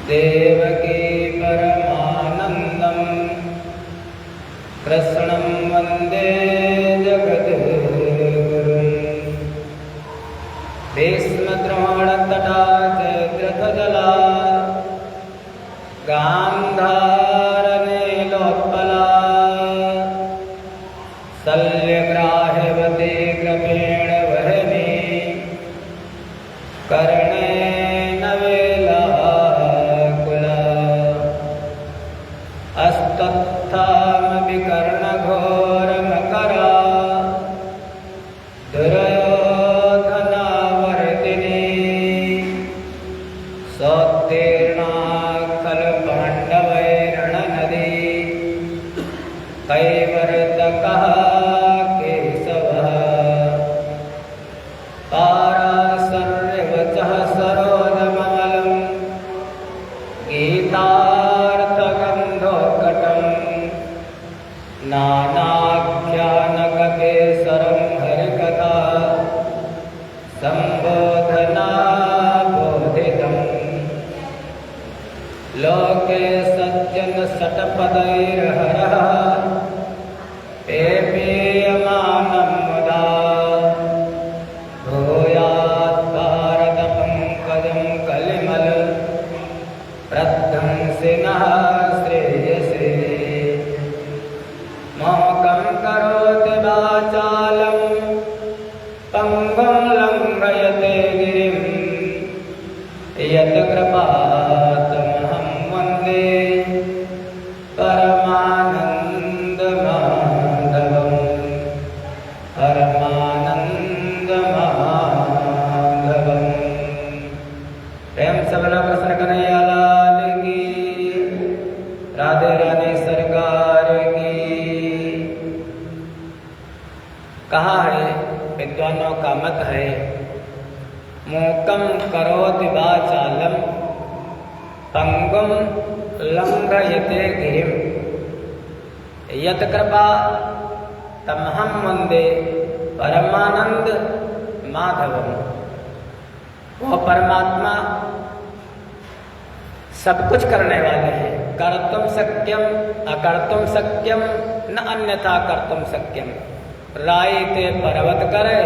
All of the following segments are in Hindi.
देवकी परमानन्दं कृष्णं वन्दे जगद्गुरुं भीष्मद्रोणतटा जयद्रथजला गान्धारनीलोत्पला शल्यग्राह्यवती कृपेण वहनी कर्णेन वेलाकुला अस्तत्थामविकर्णघोरमकरा दुर्योधनावर्तिनी सोत्तीर्णा खलु पाण्डवैरणनदी कैवर्तकः केशवः पाराशर्यवचः सरोजममलं गीतार्थगन्धोत्कटं नानाख्यानककेसरं हरिकथा सम्बोधनाबोधितम् लोके सज्जनशतपदैर्हरः पेपीयमानं मुदा भूयात् भारतपङ्कजं कलिमल प्रध्वंसिनः श्रेयसे मोहकं करोति वाचालं पङ्गुं लङ्घयते गिरिं यत्कृपातमहं वन्दे परमानन्दमाधवं परमानन्दमाधवं। प्रेम से बोलो कृष्ण कन्हैया लाल की, राधे रानी सरकार की। कहा है विद्वानों का मत है, मूकं करोति वाचालं पंगुं लंघयते गिरिं यत्कृपा तमहं वन्दे परमानंद माधवम। वह परमात्मा सब कुछ करने वाले हैं। कर्तुम शक्यम अकर्तुम शक्यम न अन्यथा कर्तुम शक्यम। राई ते पर्वत करे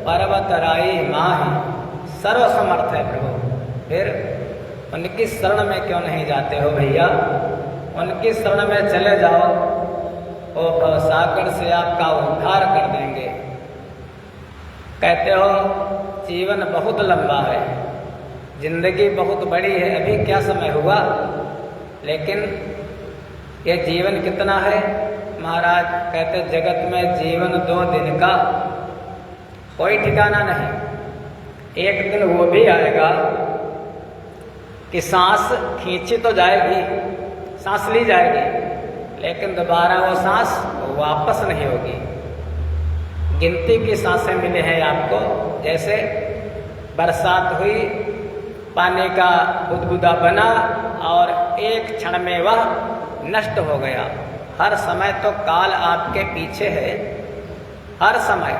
पर्वत राई माहि, सर्वसमर्थ है प्रभु। फिर उनकी शरण में क्यों नहीं जाते हो भैया? उनकी शरण में चले जाओ, वो भवसागर से आपका उद्धार कर देंगे। कहते हो जीवन बहुत लंबा है, जिंदगी बहुत बड़ी है, अभी क्या समय हुआ, लेकिन ये जीवन कितना है? महाराज कहते जगत में जीवन 2 दिन का कोई ठिकाना नहीं। एक दिन वो भी आएगा कि सांस खींची तो जाएगी, सांस ली जाएगी, लेकिन दोबारा वो सांस वापस नहीं होगी। गिनती की सांसें मिले हैं आपको, जैसे बरसात हुई, पानी का बुदबुदा बना और एक क्षण में वह नष्ट हो गया। हर समय तो काल आपके पीछे है, हर समय।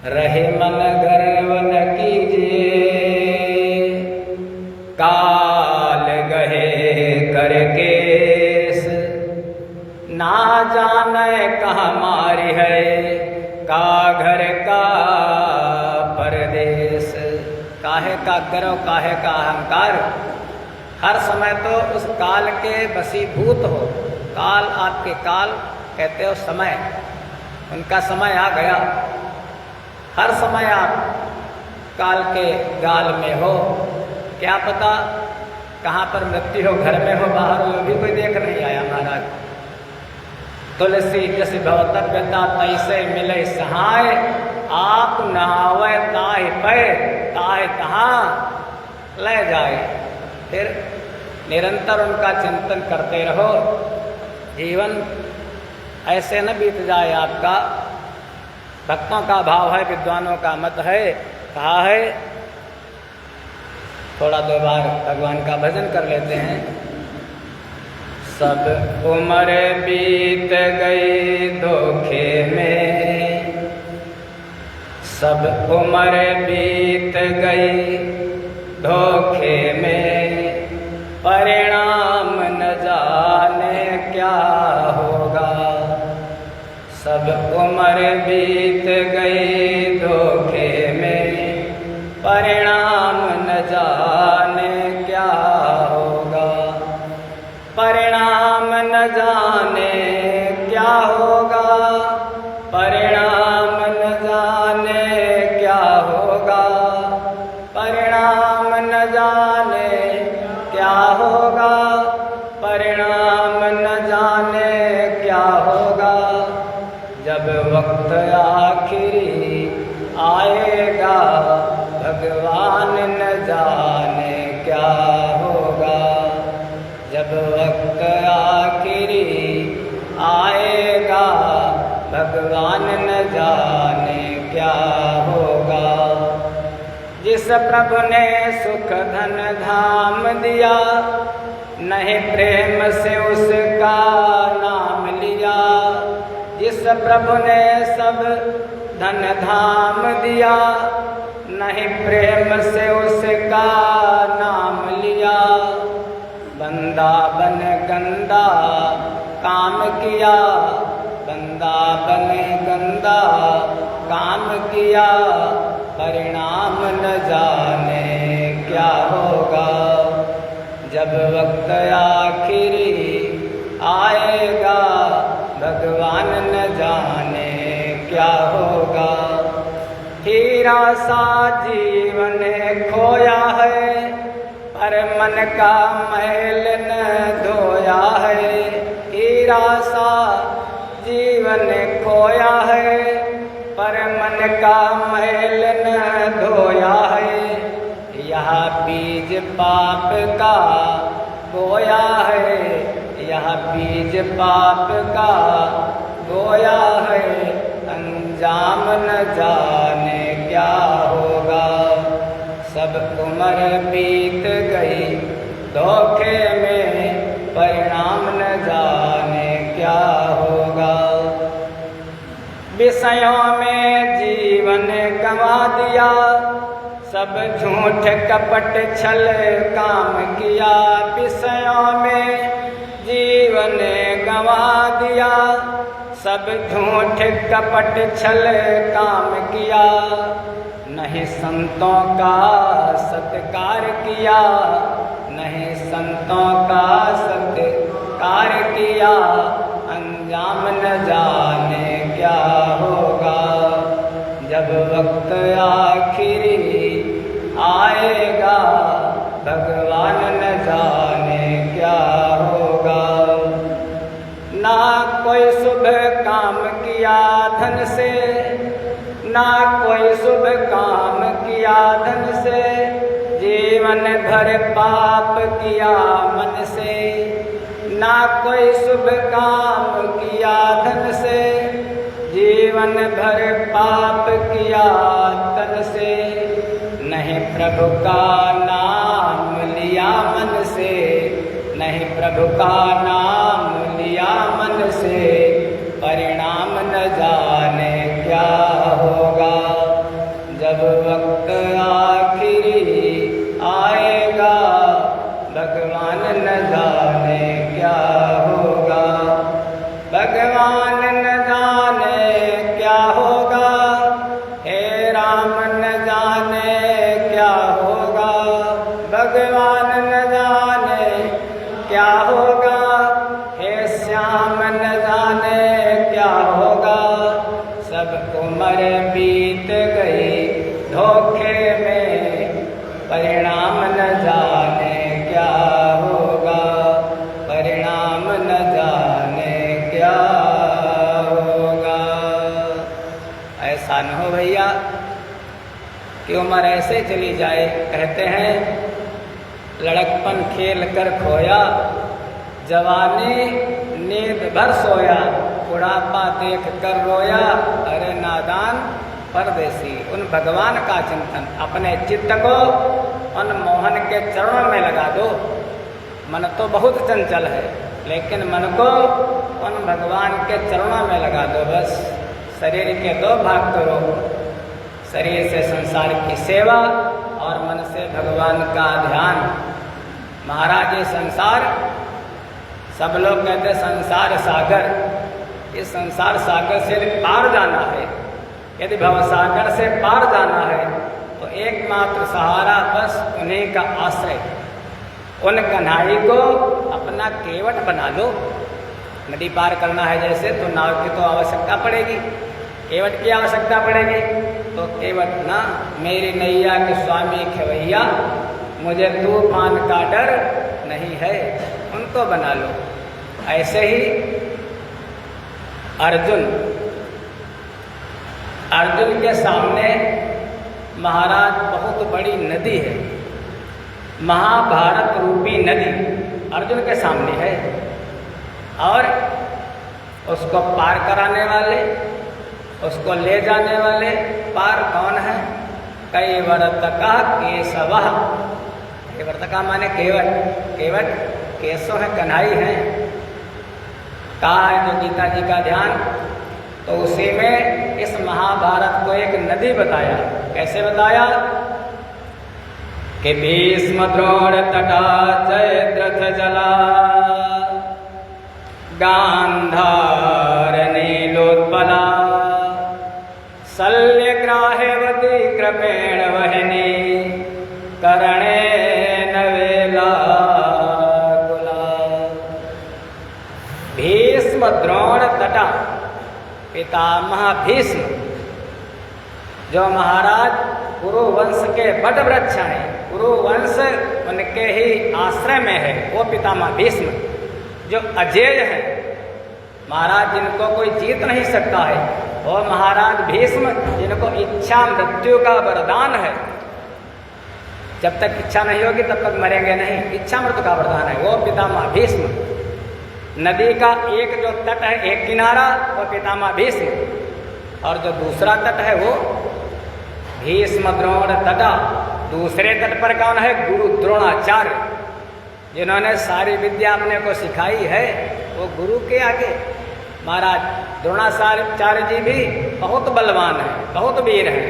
रहे मन गर्व न कीजिए, काल गहे करकेस, ना जाने कहाँ मारी है, का घर का परदेश। काहे का गर्व, काहे का अहंकार, हर समय तो उस काल के वशीभूत हो। काल आपके काल कहते हो समय, उनका समय आ गया। हर समय आप काल के गाल में हो, क्या पता कहाँ पर मृत्यु हो, घर में हो, बाहर हो, भी कोई देख नहीं आया। महाराज तुलसी जस भवतव्यता तैसे मिले सहाय, आप नहावे ताहि पे ताहि तहाँ ले जाए। फिर निरंतर उनका चिंतन करते रहो, जीवन ऐसे न बीत जाए आपका। भक्तों का भाव है, विद्वानों का मत है। कहा है थोड़ा 2 बार भगवान का भजन कर लेते हैं। सब उम्र बीत गई धोखे में, सब उम्र बीत गई धोखे में, परिणाम न जाने क्या होगा। सब उम्र बीत गई धोखे में, परिणाम न जाने क्या होगा। परिणाम न जाने क्या होगा, परिणाम न जाने क्या होगा। परिणाम न जाने क्या होगा, परिणाम न जाने क्या होगा। जब वक्त आखिरी आएगा, भगवान न जाने क्या होगा। जब वक्त आखिरी आएगा, भगवान न जाने क्या होगा। जिस प्रभु ने सुख धन धाम दिया, नहीं प्रेम से उसका नाम लिया। जिस प्रभु ने सब धन धाम दिया, नहीं प्रेम से उसका नाम लिया। बंदा बन गंदा काम किया, बंदा बन गंदा काम किया। परिणाम न जाने क्या होगा। जब वक्त आखिरी आएगा, भगवान न जाने क्या होगा। हीरा सा जीवन खोया है, पर मन का मैल न धोया है। हीरा सा जीवन खोया है, पर मन का मैल न धोया है। यह बीज पाप का बोया है, यह बीज पाप का बोया है। अंजाम न जाने क्या होगा। सब उम्र बीत गई धोखे में, परिणाम न जाने क्या होगा। विषयों में जीवन गंवा दिया, सब झूठ कपट छल काम किया। विषयों में जीवन गंवा दिया, सब झूठ कपट छल काम किया। नहीं संतों का सत्कार किया, नहीं संतों का सत्कार किया। अंजाम न जाने क्या होगा। जब वक्त आखिरी आएगा, भगवान न जाने क्या होगा। ना कोई शुभ काम किया धन से, ना कोई शुभ काम किया धन से। जीवन भर पाप किया मन से, ना कोई शुभ काम किया धन से। जीवन भर पाप किया तन से। नहीं प्रभु का नाम लिया मन से, नहीं प्रभु का नाम लिया मन से। परिणाम न जाने क्या होगा। जब वक्त आखिरी आएगा, भगवान न जाने क्या होगा। भगवान न जाने क्या होगा। हे राम न जाने क्या होगा। भगवान न जाने क्या होगा। हे श्याम न जाने क्या होगा। सब उम्र बीत गई धोखे में, परिणाम न जाने क्या होगा। परिणाम न जाने क्या होगा। ऐसा न हो भैया कि उम्र ऐसे चली जाए। कहते हैं लड़कपन खेल कर खोया, जवानी नींद भर सोया। बुढ़ापा देख कर रोया, अरे नादान परदेसी। उन भगवान का चिंतन, अपने चित्त को उन मोहन के चरणों में लगा दो। मन तो बहुत चंचल है, लेकिन मन को उन भगवान के चरणों में लगा दो। बस शरीर के दो भाग करो, शरीर से संसार की सेवा और मन से भगवान का ध्यान। महाराज ये संसार, सब लोग कहते हैं संसार सागर, इस संसार सागर से पार जाना है। यदि भवसागर से पार जाना है तो एकमात्र सहारा बस उन्हीं का आश्रय। उन कन्हई को अपना केवट बना लो। नदी पार करना है जैसे, तो नाव की तो आवश्यकता पड़ेगी, केवट की आवश्यकता पड़ेगी। तो केवट ना, मेरी नैया के स्वामी खेवैया, मुझे तूफान का डर नहीं है, उनको बना लो। ऐसे ही अर्जुन के सामने महाराज बहुत बड़ी नदी है, महाभारत रूपी नदी अर्जुन के सामने है, और उसको पार कराने वाले, उसको ले जाने वाले पार कौन है? कैवर्तका केशव। कैवर्तका माने केवट, केवट केशव है, कन्हई है। कहा है जो गीता जी का ध्यान, तो उसी में इस महाभारत को एक नदी बताया। कैसे बताया? कि भीष्म द्रोण तटा जयद्रथ जला, गांधार नीलोत्पला, शल्यग्राह्यवती कृपेण वहिनी, कर्णेन वेलाकुला। भीष्म द्रोण तटा, पितामह भीष्म जो महाराज कुरु वंश के बट वृक्ष हैं, कुरु वंश उनके ही आश्रय में है, वो पितामह भीष्म जो अजेय है, महाराज जिनको कोई जीत नहीं सकता है, वो महाराज भीष्म जिनको इच्छा मृत्यु का वरदान है। जब तक इच्छा नहीं होगी तब तक मरेंगे नहीं, इच्छा मृत्यु का वरदान है, वो पितामह भीष्म। नदी का एक जो तट है, एक किनारा, वो पितामह भीष्म, और जो दूसरा तट है वो भीष्म द्रोण तटा। दूसरे तट पर कौन है? गुरु द्रोणाचार्य, जिन्होंने सारी विद्या अपने को सिखाई है, वो गुरु के आगे। महाराज द्रोणाचार्य जी भी बहुत बलवान है, बहुत वीर हैं।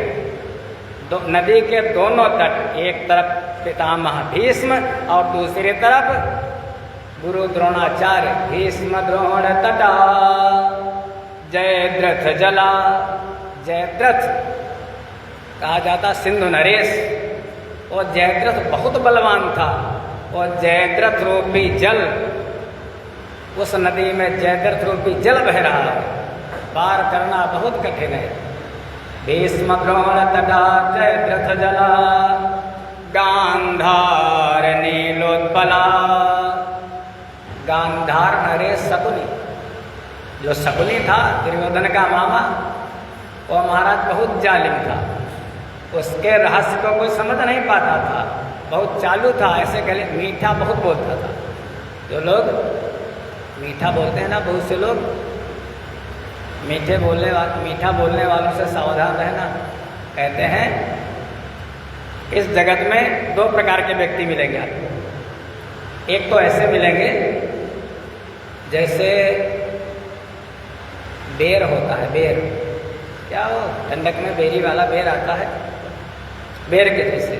नदी के दोनों तट, एक तरफ पितामह भीष्म और दूसरी तरफ गुरु द्रोणाचार्य। भीष्म द्रोण तटा जयद्रथ जला। जयद्रथ कहा जाता सिंधु नरेश, और जयद्रथ बहुत बलवान था, और जयद्रथ रूपी जल, उस नदी में जयद्रथ रूपी जल बह रहा है, पार करना बहुत कठिन है। भीष्म द्रोण तटा जयद्रथ जला, गांधार नीलोत्पला। गांधार नरेश शकुनी, जो शकुनी था दुर्योधन का मामा, वो महाराज बहुत जालिम था, उसके रहस्य को कोई समझ नहीं पाता था, बहुत चालू था, ऐसे कह मीठा बहुत बोलता था। जो लोग मीठा बोलते हैं ना, बहुत से लोग मीठा बोलने वालों से सावधान रहना। कहते हैं इस जगत में दो प्रकार के व्यक्ति मिलेंगे आपको। एक तो ऐसे मिलेंगे जैसे बेर होता है, बेर, क्या वो ठंडक में बेरी वाला बेर आता है, बेर के जैसे,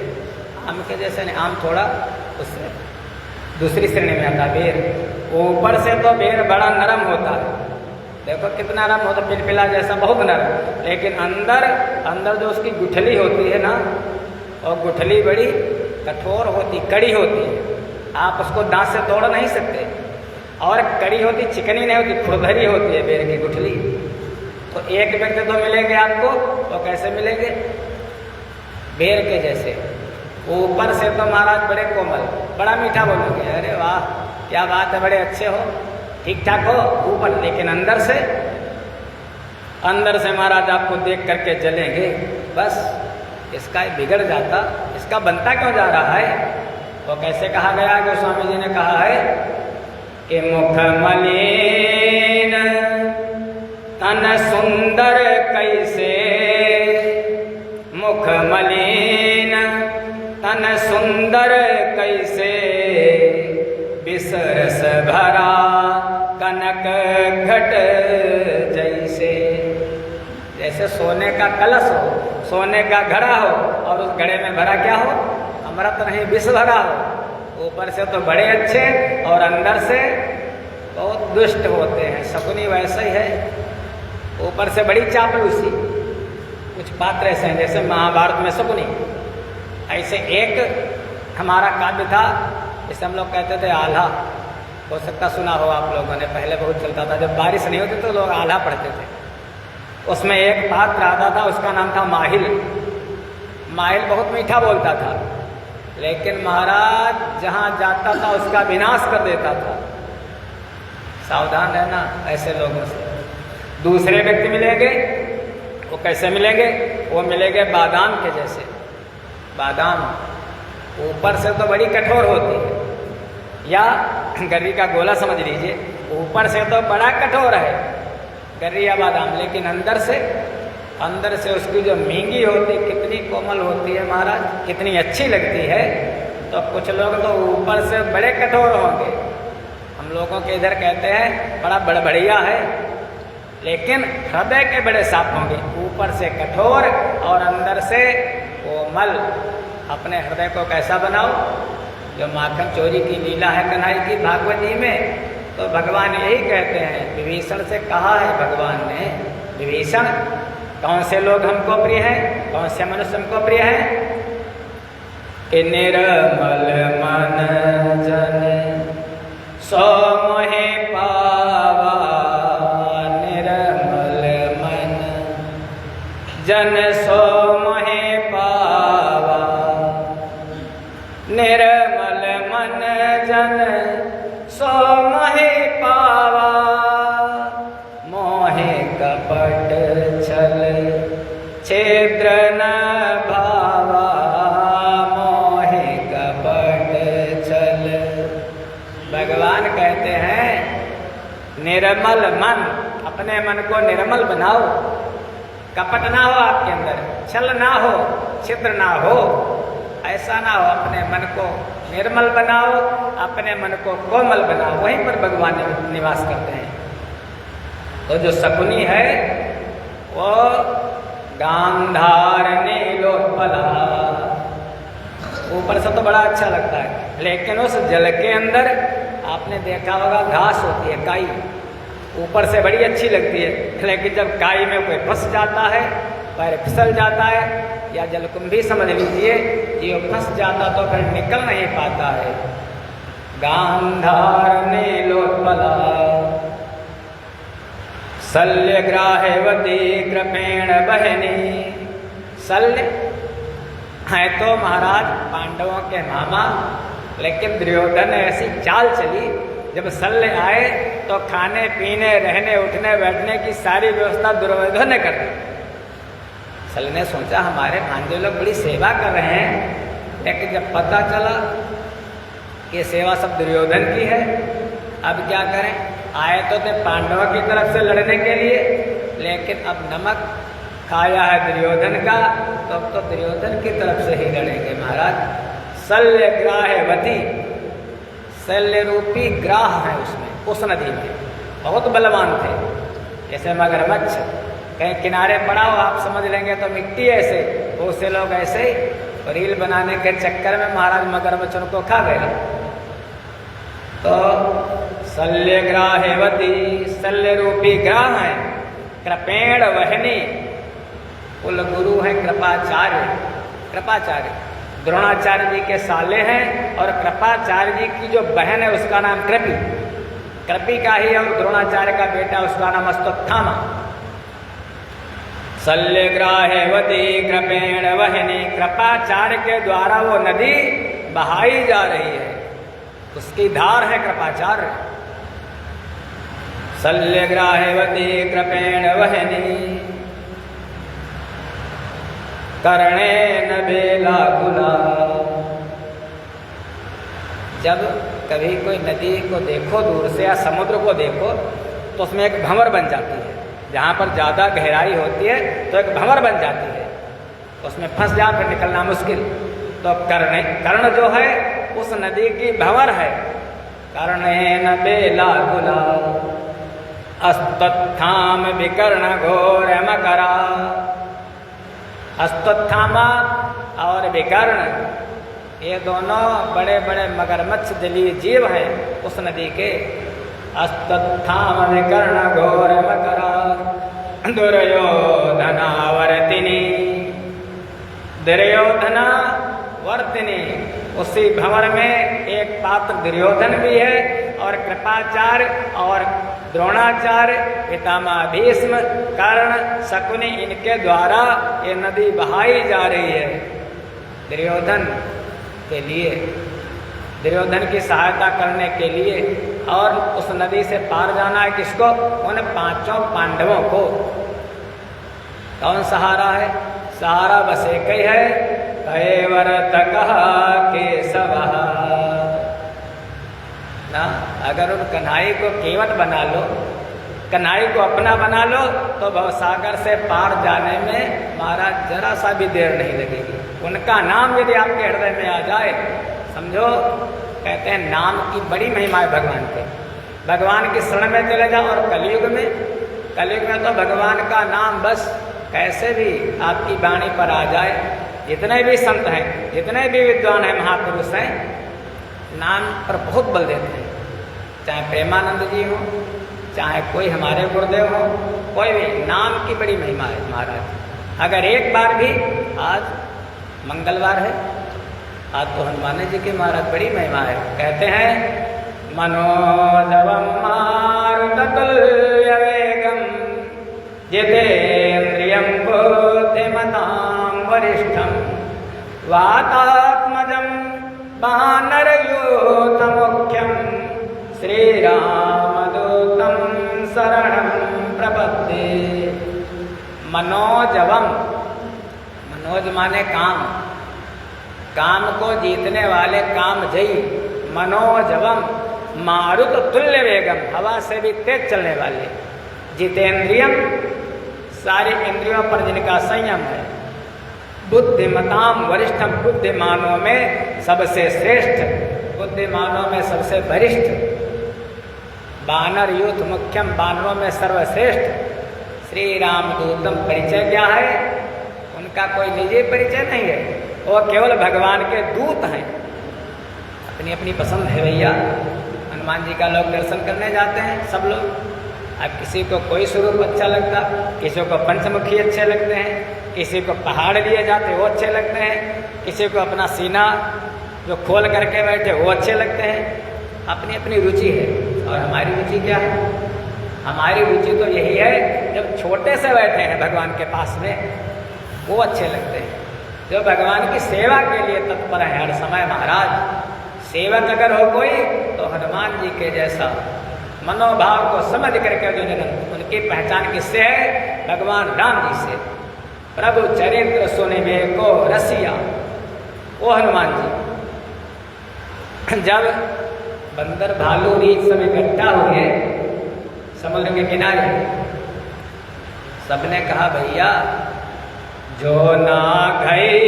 आम के जैसे नहीं, आम थोड़ा उससे दूसरी श्रेणी में आता है बेर। ऊपर से तो बेर बड़ा नरम होता है, देखो कितना नरम होता है, पिलपिला जैसा बहुत नरम, लेकिन अंदर जो उसकी गुठली होती है ना, और गुठली बड़ी कठोर होती, कड़ी होती है, आप उसको दांत से तोड़ नहीं सकते, और कड़ी होती, चिकनी नहीं होती, खुरदरी होती है बेर की गुठली। तो एक व्यक्ति तो मिलेंगे आपको, वो कैसे मिलेंगे? बेर के जैसे। ऊपर से तो महाराज बड़े कोमल, बड़ा मीठा बोलोगे, अरे वाह क्या बात है, बड़े अच्छे हो, ठीक ठाक हो ऊपर, लेकिन अंदर से महाराज आपको देख करके जलेंगे, बस इसका बिगड़ जाता, इसका बनता क्यों जा रहा है? वो कैसे कहा गया है? गोस्वामी जी ने कहा है कि मुख मलिन तन सुंदर कैसे, मुख मलिन तन सुंदर कैसे, विसरस भरा कनक घट जैसे। जैसे सोने का कलश हो, सोने का घड़ा हो, और उस घड़े में भरा क्या हो? अमृत नहीं, विष भरा हो, ऊपर से तो बड़े अच्छे और अंदर से बहुत दुष्ट होते हैं। शकुनी वैसा ही है, ऊपर से बड़ी चापलूसी। कुछ पात्र ऐसे हैं जैसे महाभारत में शकुनी, ऐसे एक हमारा काव्य था जिसे हम लोग कहते थे आल्हा। हो सकता सुना हो आप लोगों ने, पहले बहुत चलता था, जब बारिश नहीं होती तो लोग आल्हा पढ़ते थे। उसमें एक पात्र आता था, उसका नाम था माहिल। माहिल बहुत मीठा बोलता था, लेकिन महाराज जहाँ जाता था उसका विनाश कर देता था। सावधान रहना ऐसे लोगों से। दूसरे व्यक्ति मिलेंगे, वो कैसे मिलेंगे? वो मिलेंगे बादाम के जैसे। बादाम ऊपर से तो बड़ी कठोर होती है, या गर्री का गोला समझ लीजिए, ऊपर से तो बड़ा कठोर है गर्री या बादाम, लेकिन अंदर से उसकी जो मींगी होती है कितनी कोमल होती है महाराज, कितनी अच्छी लगती है। तो कुछ लोग तो ऊपर से बड़े कठोर होंगे, हम लोगों के इधर कहते हैं बड़ा बड़बड़िया है, लेकिन हृदय के बड़े साफ होंगे। ऊपर से कठोर और अंदर से कोमल। अपने हृदय को कैसा बनाओ? जो माखन चोरी की लीला है कन्हई की भागवती में, तो भगवान यही कहते हैं, विभीषण से कहा है भगवान ने, विभीषण कौन से लोग हमको प्रिय हैं, कौन से मनुष्य हमको प्रिय हैं? कि निर्मल मन जन सो मोहे पावा, निर्मल मन जन सो मोहे पावा, निर्मल मन जन सो मोहे पावा, मोहे कपट छल छिद्र न भावा, मोहे कपट छल। भगवान कहते हैं निर्मल मन, अपने मन को निर्मल बनाओ, कपट ना हो आपके अंदर, छल ना हो, छिद्र ना हो, ऐसा ना हो। अपने मन को निर्मल बनाओ, अपने मन को कोमल बनाओ, वहीं पर भगवान निवास करते हैं। तो जो शकुनी है वो गांधार नीलोत्पला, ऊपर से तो बड़ा अच्छा लगता है, लेकिन उस जल के अंदर आपने देखा होगा घास होती है, काई, ऊपर से बड़ी अच्छी लगती है, लेकिन जब काई में कोई फंस जाता है, पैर फिसल जाता है, या जलकुंभी समझ लीजिए, ये फंस जाता तो फिर निकल नहीं पाता है। गांधार नीलोत्पला शल्यग्राह्यवती कृपेण बहनी। शल्य है तो महाराज पांडवों के मामा, लेकिन दुर्योधन ने ऐसी चाल चली, जब शल्य आए तो खाने पीने रहने उठने बैठने की सारी व्यवस्था दुर्योधन ने कर दी। शल्य ने सोचा हमारे भांजे लोग बड़ी सेवा कर रहे हैं, लेकिन जब पता चला कि सेवा सब दुर्योधन की है, अब क्या करें? आए तो थे पांडवों की तरफ से लड़ने के लिए, लेकिन अब नमक खाया है दुर्योधन का, तो अब तो दुर्योधन की तरफ से ही लड़ेंगे महाराज। शल्य ग्राह्यवती, शल्य रूपी ग्राह है उसमें, उस नदी में बहुत बलवान थे, जैसे मगरमच्छ कहीं किनारे पड़ा हो आप समझ लेंगे तो मिट्टी ऐसे, बहुत से लोग ऐसे ही रील बनाने के चक्कर में महाराज मगरमच्छ उनको खा गए। तो शल्य ग्राह्यवती, शल्य रूपी ग्राह है, कृपेण वहनी, कुल गुरु है कृपाचार्य। कृपाचार्य द्रोणाचार्य जी के साले हैं, और कृपाचार्य जी की जो बहन है उसका नाम कृपी, कृपी का ही, और द्रोणाचार्य का बेटा उसका नाम अश्वत्थामा। शल्य ग्राह्यवती कृपेण वहनी, कृपाचार्य के द्वारा वो नदी बहाई जा रही है, उसकी धार है कृपाचार्य। शल्य ग्राह्यवती कृपेण वहनी, कर्णेन बेलाकुला। जब कभी कोई नदी को देखो दूर से या समुद्र को देखो तो उसमें एक भंवर बन जाती है, जहाँ पर ज़्यादा गहराई होती है तो एक भंवर बन जाती है, उसमें फंस जाओ फिर निकलना मुश्किल। तो कर्ण जो है उस नदी की भंवर है। कर्णेन बेलाकुला अस्तत्थाम विकर्ण घोर मकरा। अश्वत्थामा और विकर्ण ये दोनों बड़े बड़े मगरमच्छ जलीय जीव हैं उस नदी के। अस्तत्थाम विकर्ण घोर मकरा दुर्योधनावर्तिनी, दुर्योधना वर्तिनी, उसी भंवर में एक पात्र दुर्योधन भी है और कृपाचार्य और द्रोणाचार्य, पितामह भीष्म, कर्ण, शकुनि, इनके द्वारा ये नदी बहाई जा रही है दुर्योधन के लिए, दुर्योधन की सहायता करने के लिए। और उस नदी से पार जाना है किसको? उन पांचों पांडवों को। कौन सहारा है? सहारा बस एक ही है, कैवर्तकः केशवः ना। अगर उन कन्हई को केवट बना लो, कन्हई को अपना बना लो, तो भवसागर से पार जाने में महाराज जरा सा भी देर नहीं लगेगी। उनका नाम यदि आपके हृदय में आ जाए, समझो कहते हैं नाम की बड़ी महिमा है भगवान के। भगवान की शरण में चले जाओ। और कलयुग में तो भगवान का नाम बस कैसे भी आपकी वाणी पर आ जाए। जितने भी संत हैं, जितने भी विद्वान हैं, महापुरुष हैं, नाम पर बहुत बल देते हैं। चाहे प्रेमानंद जी हो, चाहे कोई हमारे गुरुदेव हो, कोई भी, नाम की बड़ी महिमा है महाराज। अगर एक बार भी, आज मंगलवार है, आज तो हनुमान जी की महाराज बड़ी महिमा है। कहते हैं मनोजवम मारुततुल्यवेगम जितेन्द्रियं बुद्धिमतां वरिष्ठं वातात्मजं वानरयूथमुख्यं श्रीरामदूतं शरणं प्रपद्ये। मनोजवम, मनोज माने काम, काम को जीतने वाले काम जयी। मनोजवम मारुत तुल्य वेगम, हवा से भी तेज चलने वाले। जितेंद्रियम, सारी इंद्रियों पर जिनका संयम है। बुद्धिमताम वरिष्ठम, बुद्धिमानों में सबसे श्रेष्ठ, बुद्धिमानों में सबसे वरिष्ठ। वानर यूथ मुख्यम, वानरों में सर्वश्रेष्ठ। श्री रामदूतम, परिचय क्या है? उनका कोई निजी परिचय नहीं है, वो केवल भगवान के दूत हैं। अपनी अपनी पसंद है भैया। हनुमान जी का लोग दर्शन करने जाते हैं सब लोग। अब किसी को कोई स्वरूप अच्छा लगता, किसी को पंचमुखी अच्छे लगते हैं, किसी को पहाड़ लिए जाते वो अच्छे लगते हैं, किसी को अपना सीना जो खोल करके बैठे वो अच्छे लगते हैं। अपनी अपनी रुचि है। और हमारी रुचि क्या है? हमारी रुचि तो यही है, जब छोटे से बैठे हैं भगवान के पास में, वो अच्छे लगते हैं। जो भगवान की सेवा के लिए तत्पर है हर समय महाराज। सेवक अगर हो कोई तो हनुमान जी के जैसा मनोभाव को समझ करके जो उनकी पहचान किससे है? भगवान राम जी से। प्रभु चरित्र सुनिबे को रसिया, वो हनुमान जी। जब बंदर भालू रीछ सब इकट्ठा हुए समुद्र के किनारे, सबने कहा भैया जो ना गई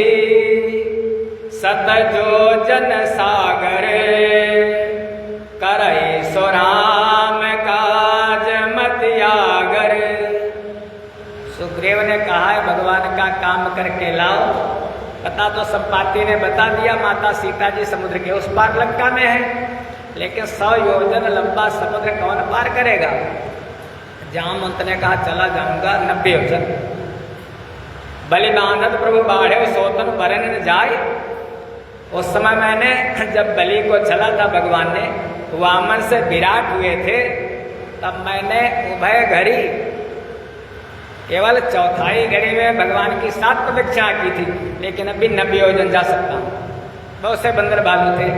सत जो जन सागर करई सो राम काज मतियागर। सुग्रीव ने कहा है भगवान का काम करके लाओ। पता तो संपाति ने बता दिया, माता सीता जी समुद्र के उस पार लंका में है, लेकिन 100 योजन लंबा समुद्र कौन पार करेगा? जामवंत ने कहा चला जाऊंगा 90 योजन। बलिदानत प्रभु बाढ़े सोतन बरन जाए। उस समय मैंने जब बलि को चला था भगवान ने, वामन से विराट हुए थे, तब मैंने उभय घड़ी केवल चौथाई घड़ी में भगवान की 7 प्रदक्षिणा की थी, लेकिन अभी 90 योजन जा सकता हूँ। बहुत से बंदर भालू थे,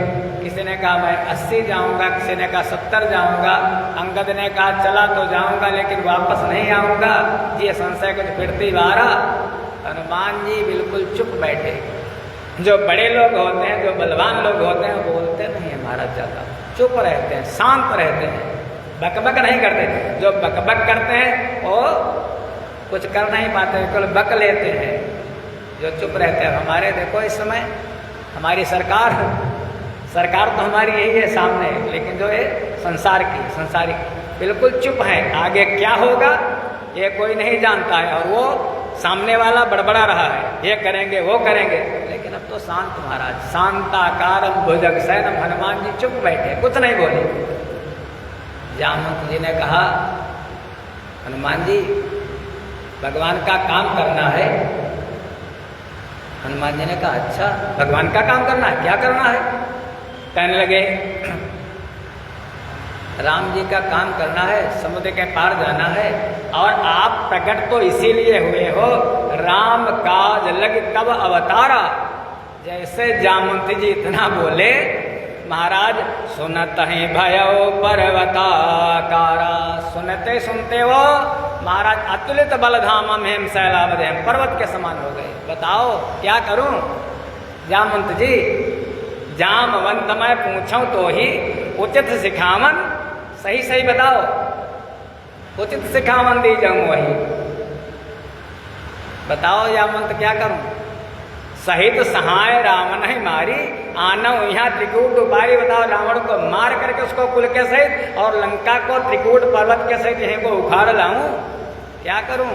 किसी ने कहा मैं 80 जाऊंगा, किसी ने कहा 70 जाऊंगा, अंगद ने कहा चला तो जाऊंगा लेकिन वापस नहीं आऊंगा। ये संशय कुछ फिरती बारा। हनुमान जी बिल्कुल चुप बैठे। जो बड़े लोग होते हैं, जो बलवान लोग होते हैं, वो बोलते नहीं है महाराज ज्यादा, चुप रहते हैं, शांत रहते हैं, बकबक नहीं करते। जो बकबक करते हैं वो कुछ कर नहीं पाते, केवल बक लेते हैं। जो चुप रहते हैं, हमारे देखो इस समय हमारी सरकार तो हमारी यही है सामने, लेकिन जो है संसार की, संसारिक बिल्कुल चुप है। आगे क्या होगा ये कोई नहीं जानता है, और वो सामने वाला बड़बड़ा रहा है, ये करेंगे वो करेंगे, लेकिन अब तो शांत महाराज, शांताकारम भुजग शयनम। हनुमान जी चुप बैठे, कुछ नहीं बोले। जामवंत जी ने कहा, हनुमान जी भगवान का काम करना है। हनुमान जी ने कहा, अच्छा भगवान का काम करना है, क्या करना है? कहने लगे, राम जी का काम करना है, समुद्र के पार जाना है, और आप प्रकट तो इसीलिए हुए हो, राम काज लग तब अवतारा। जैसे जामवंत जी इतना बोले, महाराज सुनत ही भयो पर्वताकारा। सुनते सुनते वो महाराज अतुलित बलधामम हेम शैलावदेम, पर्वत के समान हो गए। बताओ क्या करूं? जामवंत जी, जामवंत मैं पूछूं तो ही उचित सिखावन, सही सही बताओ, उचित सिखावन दी जाऊं वही। बताओ जामवंत क्या करूं? सहित सहाय रावण है मारी, आना यहाँ त्रिकूट उपाय। बताओ, रावण को मार करके उसको कुल के सहित और लंका को त्रिकूट पर्वत के सहित यहीं को उखाड़ लाऊं, क्या करूं?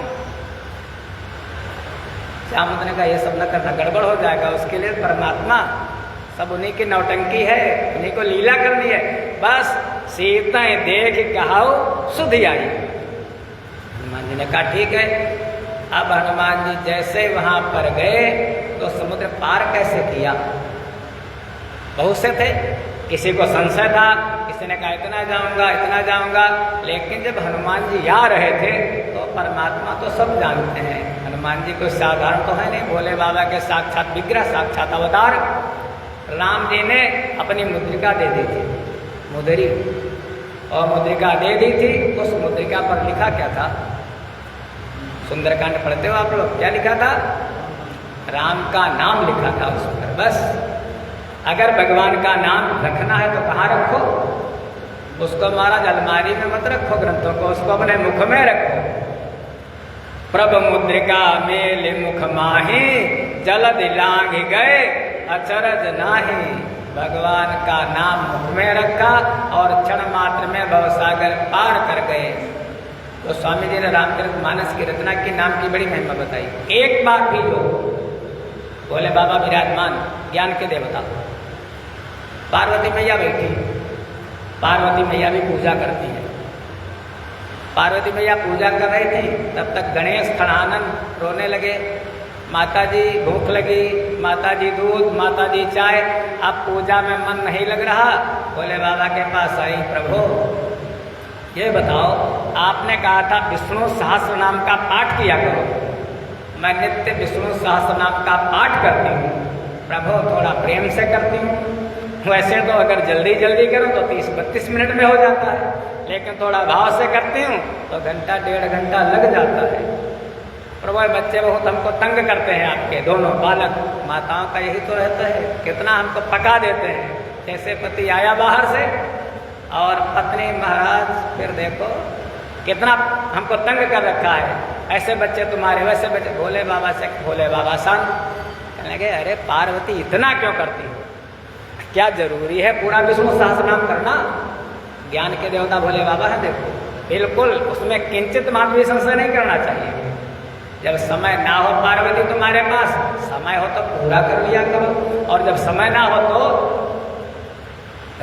जामवंत ने कहा, ये सब न करना, गड़बड़ हो जाएगा। उसके लिए परमात्मा, सब उन्हीं की नौटंकी है, उन्हीं को लीला करनी है। बस सीता देख कहाओ सुधि आई। हनुमान जी ने कहा, ठीक है। अब हनुमान जी जैसे वहां पर गए तो समुद्र पार कैसे किया? बहुत से थे, किसी को संशय था, किसी ने कहा इतना जाऊंगा इतना जाऊंगा, लेकिन जब हनुमान जी आ रहे थे तो परमात्मा तो सब जानते हैं। हनुमान जी कोई साधारण तो है नहीं, भोले बाबा के साक्षात विग्रह, साक्षात अवतार। राम जी ने अपनी मुद्रिका दे दी थी, मुद्री, और मुद्रिका दे दी थी। उस मुद्रिका पर लिखा क्या था? सुंदरकांड पढ़ते हो आप लोग, क्या लिखा था? राम का नाम लिखा था उस पर। बस अगर भगवान का नाम रखना है तो कहाँ रखो? उसको महाराज अलमारी में मत रखो ग्रंथों को, उसको अपने मुख में रखो। प्रभ मुद्रिका मेल मुख माही, जलद लांघ गए अचरज नाही। भगवान का नाम मुख में रखा और क्षण मात्र में भवसागर पार कर गए। तो स्वामी जी ने रामचरितमानस की रचना की नाम की बड़ी महिमा बताई। एक बार भी जो बोले बाबा विराजमान, ज्ञान के देवता, पार्वती मैया बैठी, पार्वती मैया भी पूजा करती है। पार्वती मैया पूजा कर रही थी, तब तक गणेश खड़ानंद रोने लगे, माता जी भूख लगी, माता जी दूध, माता जी चाय, अब पूजा में मन नहीं लग रहा। बोले बाबा के पास आई, प्रभु ये बताओ, आपने कहा था विष्णु सहस्त्र नाम का पाठ किया करो, मैं नित्य विष्णु सहस्त्र नाम का पाठ करती हूँ, प्रभु थोड़ा प्रेम से करती हूँ। वैसे तो अगर जल्दी जल्दी करूँ तो 30-32 मिनट में हो जाता है, लेकिन थोड़ा भाव से करती हूँ तो घंटा 1.5 घंटा लग जाता है। प्रभु बच्चे बहुत हमको तंग करते हैं, आपके दोनों बालक, माताओं का यही तो रहता है, कितना हमको पका देते हैं। जैसे पति आया बाहर से और पत्नी महाराज फिर देखो कितना हमको तंग कर रखा है, ऐसे बच्चे तुम्हारे, वैसे बच्चे। भोले बाबा से, भोले बाबा शांत कहने लगे, अरे पार्वती इतना क्यों करती हो? क्या जरूरी है पूरा विष्णु सहस्त्र नाम करना? ज्ञान के देवता भोले बाबा है, देखो बिल्कुल उसमें किंचित मात्र भी संशय नहीं करना चाहिए। जब समय ना हो पार्वती तुम्हारे पास, समय हो तो पूरा कर लिया करो, और जब समय ना हो तो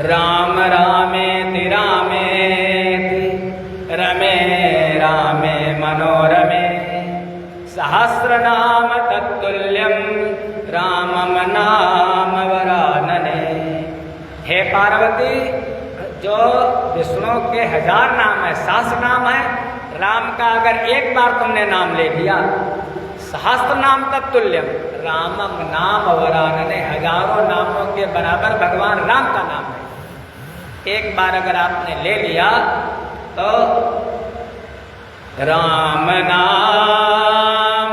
राम रामेति रामेति रमे रामे मनोरमे सहस्रनाम तत्तुल्यम रामम नाम वरानने। हे पार्वती, जो विष्णु के 1000 नाम है, सहस्र नाम है, राम का अगर एक बार तुमने नाम ले लिया, सहस्त्र नाम तत्तुल्यम रामम नाम वरानने, 1000 नामों के बराबर भगवान राम का नाम है। एक बार अगर आपने ले लिया तो राम नाम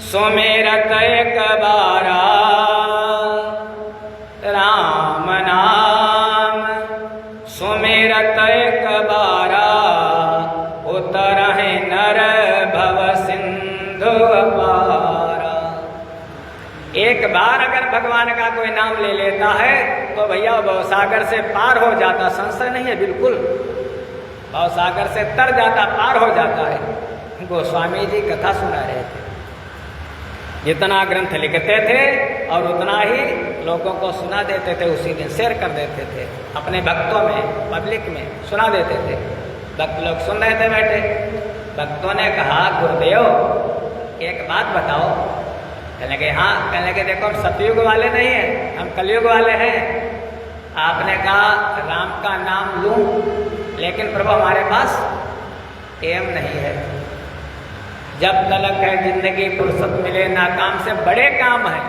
सुमिरत एक बारा, राम नाम सुमिरत एक बारा, उतरहि नर भव सिंधु अपारा। एक बार अगर भगवान का कोई नाम ले लेता है तो भैया भवसागर से पार हो जाता, संशय नहीं है, बिल्कुल भवसागर से तर जाता, पार हो जाता है। गोस्वामी जी कथा सुना रहे थे, जितना ग्रंथ लिखते थे और उतना ही लोगों को सुना देते थे, उसी दिन शेयर कर देते थे अपने भक्तों में, पब्लिक में सुना देते थे। भक्त लोग सुन रहे थे बैठे। भक्तों ने कहा गुरुदेव एक बात बताओ। कहने लगे हाँ। कहने लगे देखो हम सतयुग वाले नहीं हैं, हम कलयुग वाले हैं। आपने कहा राम का नाम लूं, लेकिन प्रभु हमारे पास एम नहीं है। जब तलक है जिंदगी फुर्सत मिले ना काम से बड़े काम है,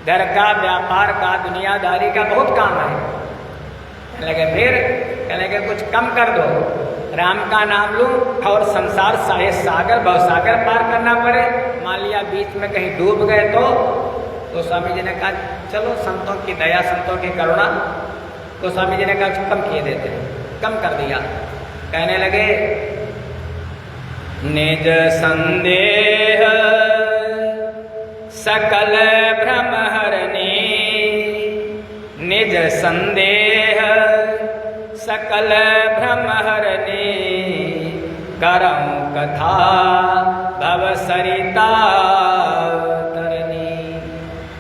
घर का, व्यापार का, दुनियादारी का बहुत काम है। कहने लगे फिर? कहने लगे कुछ कम कर दो, राम का नाम लूं और संसार साहे सागर भवसागर पार करना पड़े, मान लिया बीच में कहीं डूब गए तो स्वामी जी ने कहा चलो संतों की दया, संतों की करुणा। तो स्वामी जी ने कहा कम किए देते, कम कर दिया। कहने लगे निज संदेह सकल भ्रम हरनी, निज संदेह सकल भ्रम हरनी, करऊं कथा भव सरिता तरनी।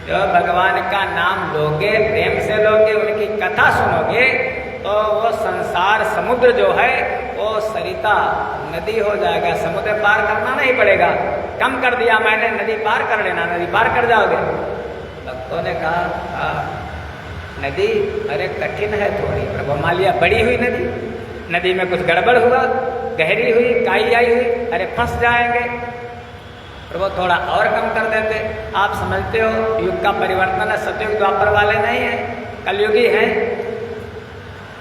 जो भगवान का नाम लोगे, प्रेम से लोगे, उनकी कथा सुनोगे, तो वो संसार समुद्र जो है वो सरिता नदी हो जाएगा। समुद्र पार करना नहीं पड़ेगा। कम कर दिया मैंने, नदी पार कर लेना, नदी पार कर जाओगे। भक्तों ने कहा नदी अरे कठिन है थोड़ी प्रभु, मान लिया बड़ी हुई नदी, नदी में कुछ गड़बड़ हुआ, गहरी हुई, काई आई हुई, अरे फंस जाएंगे। प्रभु थोड़ा और कम कर देते। आप समझते हो युग का परिवर्तन है, सतयुग द्वापर वाले नहीं है, कलयुगी हैं।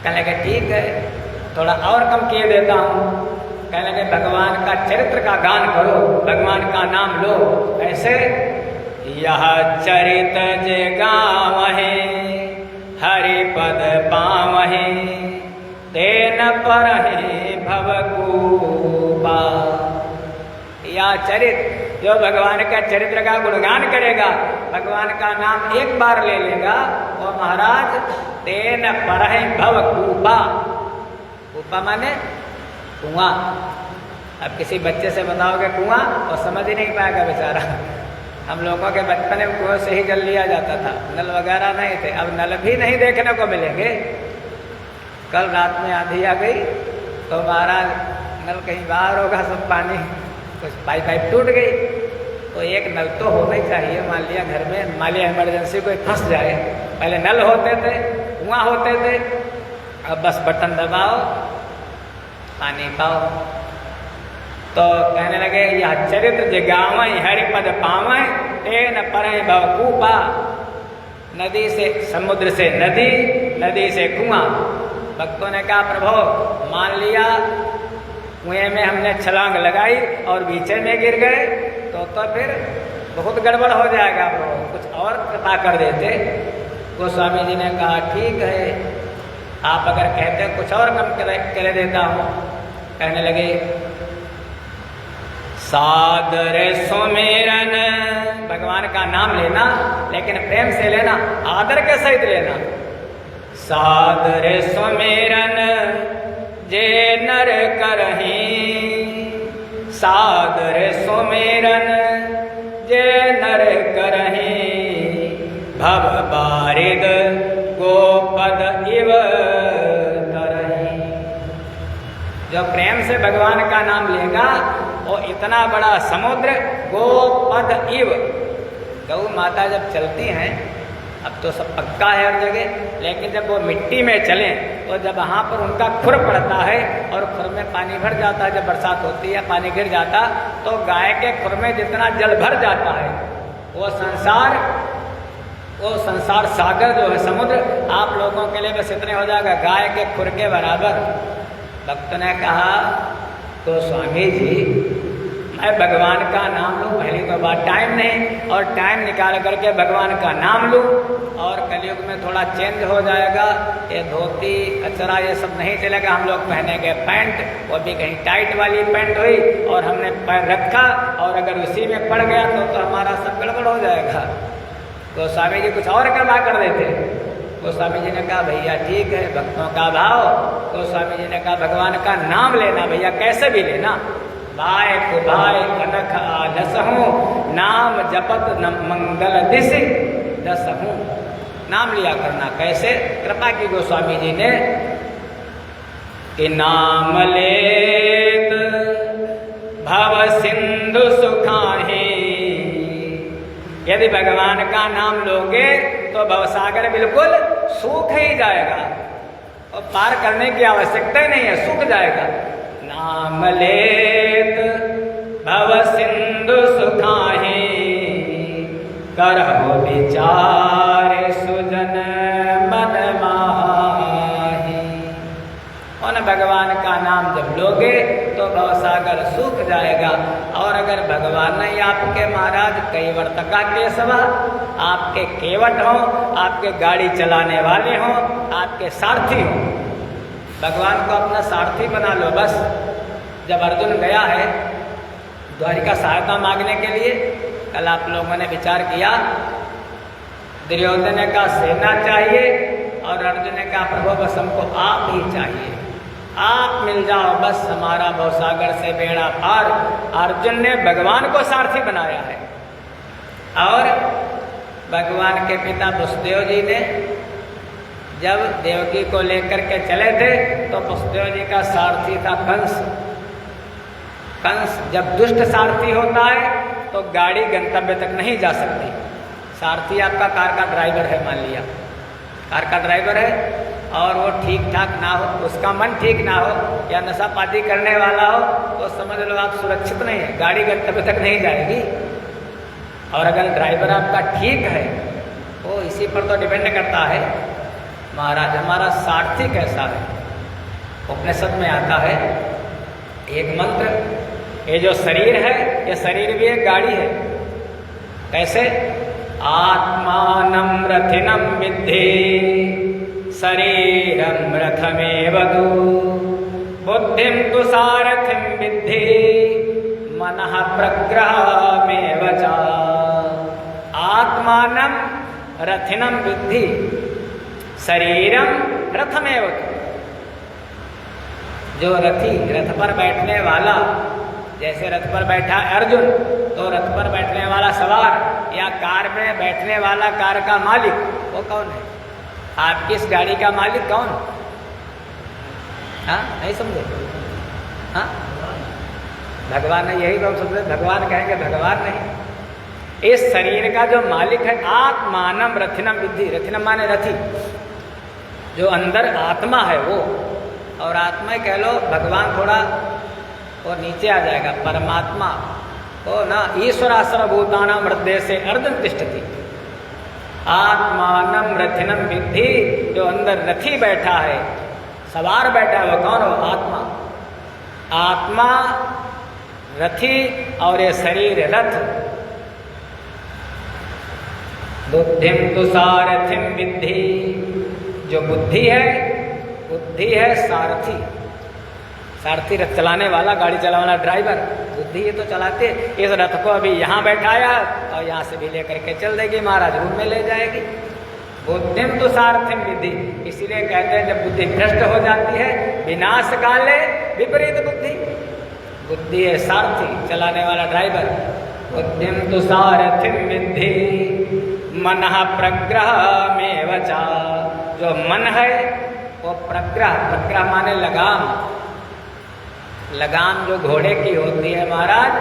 कहने लगे ठीक है थोड़ा और कम किए देता हूँ। कहने लगे भगवान का चरित्र का गान करो, भगवान का नाम लो। ऐसे यह चरित जे गावहे, हरि पद पावहे, तेन परहि भवकूपा। या चरित, जो भगवान का चरित्र का गुणगान करेगा, भगवान का नाम एक बार ले लेगा, वो महाराज तेन परहि भवकूपा। कूपा माने कुआं। अब किसी बच्चे से बताओगे कुआं, और समझ ही नहीं पाएगा बेचारा। हम लोगों के बचपन में कुएं से ही जल लिया जाता था, नल वगैरह नहीं थे। अब नल भी नहीं देखने को मिलेंगे। कल रात में आंधी आ गई तो महाराज नल कहीं बाहर होगा, सब पानी, कुछ पाइप टूट गई, तो एक नल तो होना ही चाहिए। मान लिया घर में, मान लिया इमरजेंसी कोई फंस जाए, पहले नल होते थे, कुआं होते थे, अब बस बटन दबाओ पानी पाओ। तो कहने लगे यह चरित्र जगावै, हरिपद पावै, तेन परहि भवकूपा। नदी से समुद्र से नदी, नदी से कुआं। भक्तों ने कहा प्रभु मान लिया कुएं में हमने छलांग लगाई और बीचे में गिर गए तो फिर बहुत गड़बड़ हो जाएगा प्रभु, कुछ और कृपा कर देते। गोस्वामी जी ने कहा ठीक है, आप अगर कहते कुछ और कम कर देता हूँ। कहने लगे सादर सुमिरन, भगवान का नाम लेना लेकिन प्रेम से लेना, आदर के सहित लेना। सादर सुमिरन जे नर करहीं, सादर सुमिरन जे नर करहीं, भव बारिद गोपद इव तरहीं। जो प्रेम से भगवान का नाम लेगा वो इतना बड़ा समुद्र गोपद इव। गौ माता जब चलती हैं, अब तो सब पक्का है हर जगह, लेकिन जब वो मिट्टी में चलें तो जब वहाँ पर उनका खुर पड़ता है और खुर में पानी भर जाता है, जब बरसात होती है पानी गिर जाता, तो गाय के खुर में जितना जल भर जाता है वो संसार सागर जो है समुद्र, आप लोगों के लिए बस इतने हो जाएगा, गाय के खुर के बराबर। भक्त ने कहा तो स्वामी जी मैं भगवान का नाम लूँ, पहली तो बात टाइम नहीं, और टाइम निकाल करके भगवान का नाम लूँ। और कलयुग में थोड़ा चेंज हो जाएगा, ये धोती अचरा ये सब नहीं चलेगा, हम लोग पहनेंगे पैंट, वो भी कहीं टाइट वाली पैंट हुई और हमने पैर रखा और अगर उसी में पड़ गया तो हमारा सब गड़बड़ हो जाएगा। तो स्वामी जी कुछ और कृपा कर देते। तो स्वामी जी ने कहा भैया ठीक है, भक्तों का भाव। तो स्वामी जी ने कहा भगवान का नाम लेना भैया, कैसे भी लेना। भाई कुभाई कनक आलस हूँ, नाम जपत न मंगल दिश, रस हूँ। नाम लिया करना। कैसे? कृपा की गोस्वामी जी ने कि नाम लेत भव सिंधु सुखाही। यदि भगवान का नाम लोगे तो भवसागर बिल्कुल सूख ही जाएगा और पार करने की आवश्यकता ही नहीं है, सूख जाएगा। नाम लेत भव सिंधु सुखाही, करहु विचार सुजन मन माही। और भगवान का नाम जब लोगे तो भवसागर सूख जाएगा। और अगर भगवान ही आपके महाराज कैवर्तका केशवा, आपके केवट हों, आपके गाड़ी चलाने वाले हों, आपके सारथी हों, भगवान को अपना सारथी बना लो बस। जब अर्जुन गया है द्वारिका सहायता मांगने के लिए, कल आप लोगों ने विचार किया, दुर्योधन ने कहा सेना चाहिए और अर्जुन ने कहा प्रभु बस हमको आप ही चाहिए, आप मिल जाओ बस, हमारा भवसागर से बेड़ा पार। अर्जुन ने भगवान को सारथी बनाया है। और भगवान के पिता वसुदेव जी ने जब देवकी को लेकर के चले थे तो वसुदेव जी का सारथी था कंस। कंस जब दुष्ट सारथी होता है तो गाड़ी गंतव्य तक नहीं जा सकती। सारथी आपका कार का ड्राइवर है, मान लिया कार का ड्राइवर है और वो ठीक ठाक ना हो, उसका मन ठीक ना हो या नशा पाती करने वाला हो तो समझ लो आप सुरक्षित नहीं है, गाड़ी गंतव्य तक नहीं जाएगी। और अगर ड्राइवर आपका ठीक है वो इसी पर तो डिपेंड करता है महाराज हमारा सारथी कैसा है। उपनिषद में आता है एक मंत्र, ये जो शरीर है ये शरीर भी एक गाड़ी है। कैसे? आत्मानं रथिनं विद्धि शरीरं रथमेव तु, बुद्धिं तु सारथिं विद्धि मनः प्रग्रहमेव च। आत्मानं रथिनं विद्धि शरीरं रथमेव तु। जो रथी, रथ पर बैठने वाला, जैसे रथ पर बैठा अर्जुन तो रथ पर बैठने वाला सवार, या कार में बैठने वाला कार का मालिक, वो कौन है? आपकी इस गाड़ी का मालिक कौन? हाँ, नहीं समझे? हाँ, भगवान है। यही लोग समझे भगवान कहेंगे, भगवान नहीं। इस शरीर का जो मालिक है, आत्मानं रथिनं विद्धि, रथिनं माने रथी, जो अंदर आत्मा है वो। और आत्मा कह लो, भगवान थोड़ा और नीचे आ जाएगा, परमात्मा ओ ना ईश्वरा सर्वभूतानां हृदय से अर्धं तिष्ठति। आत्मानं रथिनं विद्धि, जो अंदर रथी बैठा है, सवार बैठा है, वो कौन हो? आत्मा। आत्मा रथी और ये शरीर रथ। बुद्धिं तु सारथिं विद्धि, जो बुद्धि है सारथी। सारथी रथ चलाने वाला, गाड़ी चलाने वाला ड्राइवर, बुद्धि ये तो चलाते। इस रथ को अभी यहाँ बैठाया और यहाँ से भी लेकर के चल देगी, महाराज रूम में ले जाएगी। बुद्धिं तु सारथिं विद्धि, इसीलिए कहते हैं जब बुद्धि भ्रष्ट हो जाती है, विनाश काले विपरीत बुद्धि। बुद्धि है सारथी, चलाने वाला ड्राइवर। बुद्धिं तु सारथिं विद्धि मनः प्रग्रहमेव च, जो मन है वो प्रग्रह माने लगाम। लगाम जो घोड़े की होती है महाराज,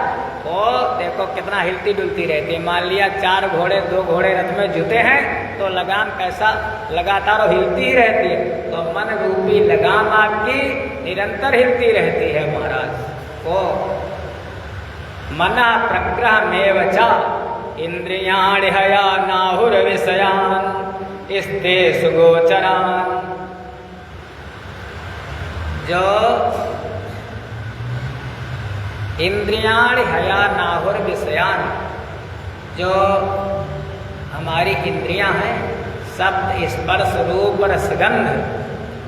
वो देखो कितना हिलती डुलती रहती है। मान लिया 4 घोड़े 2 घोड़े रथ में जुटे हैं तो लगाम कैसा लगातार हिलती ही रहती है। तो मन रूपी लगाम आपकी निरंतर हिलती रहती है महाराज। वो मनः प्रग्रहमेव च इंद्रियाणि हयानाहुर्विषयान् स्ते सुगोचरान्। जो इंद्रियाणि हयानाहुर्विषयान्, जो हमारी इंद्रियां हैं, शब्द स्पर्श रूप रसगंध,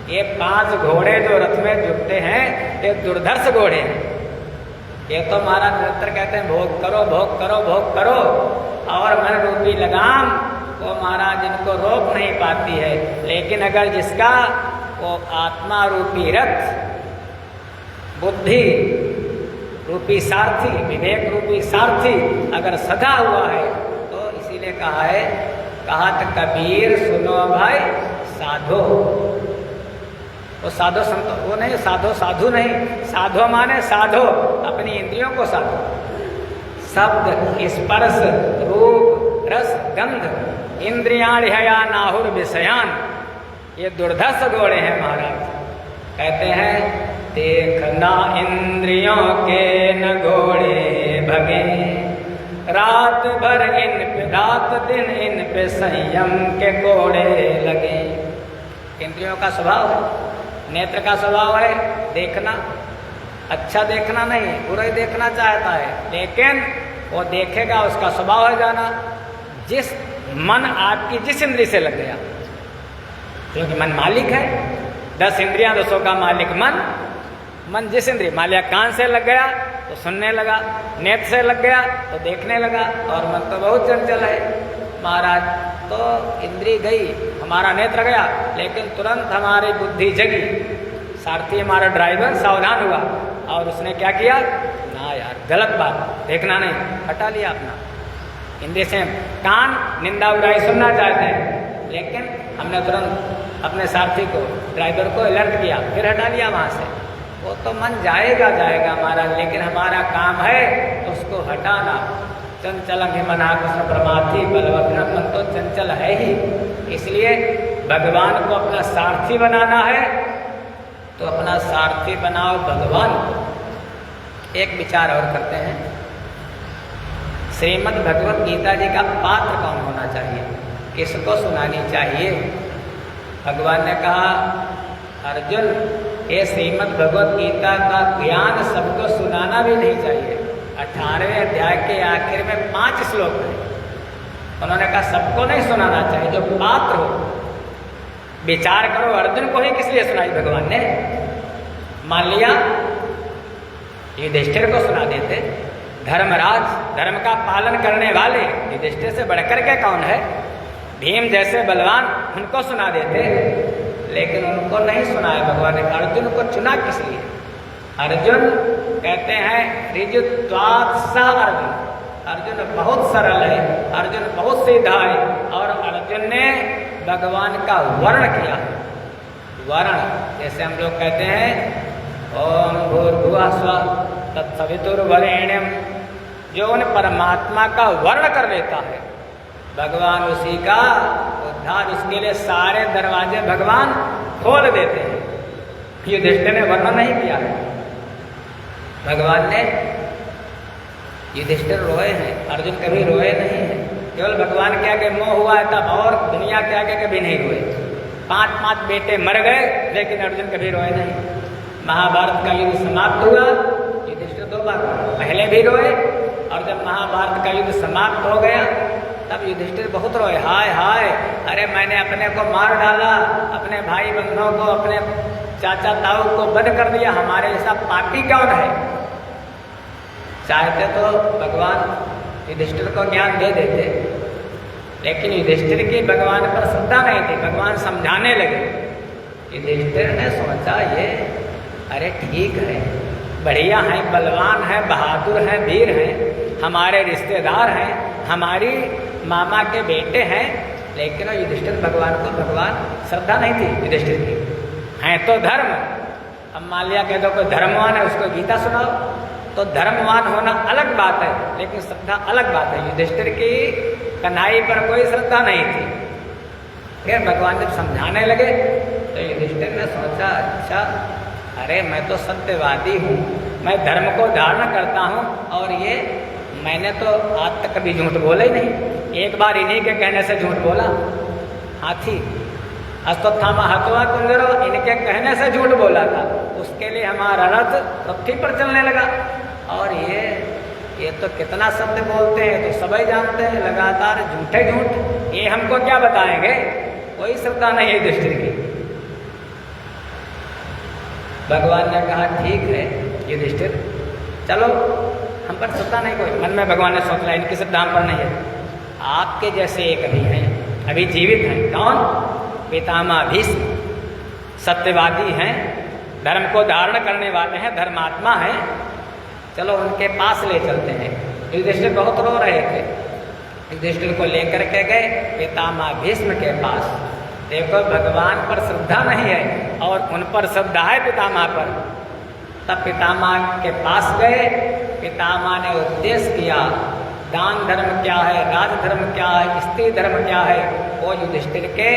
ये 5 घोड़े जो रथ में जुटते हैं ये दुर्धर्ष घोड़े हैं। ये तो महाराज निरंतर कहते हैं भोग करो भोग करो भोग करो, और मन रूपी लगाम वो महाराज इनको रोक नहीं पाती है। लेकिन अगर जिसका वो आत्मा रूपी रथ, बुद्धि रूपी सारथी, विवेक रूपी सारथी अगर सदा हुआ है तो इसीलिए कहा है कहा तो कबीर सुनो भाई साधो। वो साधो संतो वो नहीं, साधो साधु नहीं, साधो माने साधो, अपनी इंद्रियों को साधो। शब्द स्पर्श रूप रस गंध इंद्रियाण हया नाहुर विषयान, ये दुर्धर्ष घोड़े हैं महाराज। कहते हैं देखना इंद्रियों के न घोड़े भगे, रात भर इन पे रात दिन इन पे संयम के घोड़े लगे। इंद्रियों का स्वभाव है, नेत्र का स्वभाव है देखना, अच्छा देखना नहीं बुरा ही देखना चाहता है, लेकिन वो देखेगा उसका स्वभाव है जाना। जिस मन आपकी जिस इंद्रिय से लग गया, क्योंकि मन मालिक है, 10 इंद्रियां 200 का मालिक मन। मन जिस इंद्रिय मान लिया कान से लग गया तो सुनने लगा, नेत्र से लग गया तो देखने लगा, और मन तो बहुत चंचल है महाराज। तो इंद्रिय गई, हमारा नेत्र गया, लेकिन तुरंत हमारी बुद्धि जगी। सारथी हमारा ड्राइवर सावधान हुआ और उसने क्या किया, ना यार गलत बात, देखना नहीं, हटा लिया अपना इंद्रिय से। कान निंदा बुराई सुनना चाहते हैं, लेकिन हमने तुरंत अपने सारथी को ड्राइवर को अलर्ट किया, फिर हटा लिया वहाँ से। वो तो मन जाएगा महाराज, लेकिन हमारा काम है उसको हटाना। चंचलम ही मना कृष्ण प्रमाथि बलवग्न, मन तो चंचल है ही, इसलिए भगवान को अपना सारथी बनाना है तो अपना सारथी बनाओ भगवान। एक विचार और करते हैं, श्रीमद् भगवत गीता जी का पात्र कौन होना चाहिए, किसको सुनानी चाहिए। भगवान ने कहा अर्जुन ये श्रीमद् भगवत गीता का ज्ञान सबको सुनाना भी नहीं चाहिए। 18वें अध्याय के आखिर में 5 श्लोक हैं, उन्होंने कहा सबको नहीं सुनाना चाहिए, जो पात्र हो। विचार करो, अर्जुन को ही किस लिए सुनाई भगवान ने। मान लिया युधिष्ठिर को सुना देते, धर्मराज धर्म का पालन करने वाले युधिष्ठिर से बढ़कर के कौन है, भीम जैसे बलवान, उनको सुना देते, लेकिन उनको नहीं सुनाया भगवान ने। अर्जुन को चुना किस लिए। अर्जुन कहते हैं ऋजुत्वात् सह अर्जुन, अर्जुन बहुत सरल है, अर्जुन बहुत सीधा है, और अर्जुन ने भगवान का वर्ण किया। वर्ण जैसे हम लोग कहते हैं ओम भूर्भुवः स्वः तत्सवितुर्वरेण्यम, जो उन परमात्मा का वर्ण कर लेता है, भगवान उसी का उद्धार, उसके लिए सारे दरवाजे भगवान खोल देते हैं। युधिष्ठिर ने वर्णन नहीं किया है, भगवान ने। युधिष्ठिर रोए हैं, अर्जुन कभी रोए नहीं है, केवल भगवान के आगे मोह हुआ है तब, और दुनिया के आगे कभी नहीं रोए। 5 बेटे मर गए, लेकिन अर्जुन कभी रोए नहीं। महाभारत का युद्ध समाप्त हुआ, युधिष्ठिर 2 बार पहले भी रोए, और जब महाभारत का युद्ध समाप्त हो गया तब युधिष्ठिर बहुत रोए, हाय हाय, अरे मैंने अपने को मार डाला, अपने भाई बंधुओं को, अपने चाचा ताऊ को वध कर दिया, हमारे जैसा पापी कौन है। चाहते तो भगवान युधिष्ठिर को ज्ञान दे देते, लेकिन युधिष्ठिर की भगवान पर श्रद्धा नहीं थी, भगवान समझाने लगे। युधिष्ठिर ने सोचा ये अरे ठीक है, बढ़िया है, बलवान है, बहादुर है, वीर हैं, हमारे रिश्तेदार हैं, हमारी मामा के बेटे हैं, लेकिन युधिष्ठिर भगवान को भगवान श्रद्धा नहीं थी युधिष्ठिर की। हैं तो धर्म, अब मान लिया कह दो कोई धर्मवान है उसको गीता सुनाओ, तो धर्मवान होना अलग बात है, लेकिन श्रद्धा अलग बात है। युधिष्ठिर की कन्हई पर कोई श्रद्धा नहीं थी। फिर भगवान जब समझाने लगे तो युधिष्ठिर ने सोचा अच्छा, अरे मैं तो सत्यवादी हूँ, मैं धर्म को धारण करता हूँ, और ये मैंने तो आज तक कभी झूठ बोला ही नहीं, एक बार इन्हीं के कहने से झूठ बोला। हाथी अश्वत्थामा हतवा कुंजरो, इनके कहने से झूठ बोला था, उसके लिए हमारा रथ पृथ्वी पर चलने लगा। और ये तो कितना शब्द बोलते हैं, तो सभी जानते हैं, लगातार झूठे झूठ, ये हमको क्या बताएंगे, कोई श्रद्धा नहीं है युधिष्ठिर की। भगवान ने कहा ठीक है युधिष्ठिर, चलो हम पर श्रद्धा नहीं कोई, मन में भगवान ने सोच लिया इनकी श्रद्धा हम पर नहीं है। आपके जैसे एक अभी हैं, अभी जीवित हैं, कौन, पितामह भीष्म, सत्यवादी हैं, धर्म को धारण करने वाले हैं, धर्मात्मा हैं, चलो उनके पास ले चलते हैं। युधिष्ठिर बहुत रो रहे थे, युधिष्ठिर को लेकर के गए पितामह भीष्म के पास। देखो भगवान पर श्रद्धा नहीं है और उन पर श्रद्धा है पितामह पर। तब पितामह के पास गए, पितामह ने उपदेश किया दान धर्म क्या है, राज धर्म क्या है, स्त्री धर्म क्या है। वो युधिष्ठिर के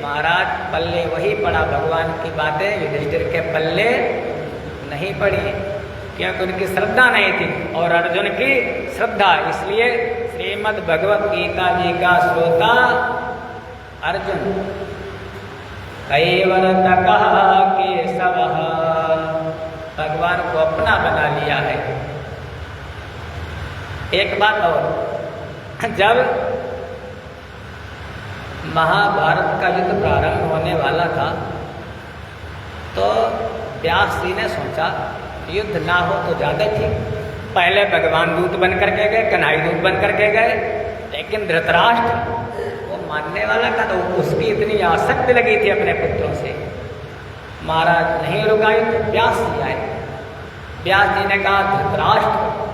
महाराज पल्ले वही पड़ा, भगवान की बातें युधिष्ठिर के पल्ले नहीं पड़ी, क्योंकि उनकी श्रद्धा नहीं थी और अर्जुन की श्रद्धा। इसलिए श्रीमद् भगवत गीता जी का श्रोता अर्जुन कैवरत कहा केशव, भगवान को अपना बना लिया है। एक बात और, जब महाभारत का युद्ध प्रारंभ होने वाला था तो व्यास जी ने सोचा युद्ध ना हो तो ज़्यादा ठीक। पहले भगवान दूत बन करके गए, कन्हई दूत बन करके गए, लेकिन धृतराष्ट्र वो मानने वाला था, तो उसकी इतनी आसक्ति लगी थी अपने पुत्रों से। महाराज नहीं रुकाई तो व्यास जी आए। व्यास जी ने कहा धृतराष्ट्र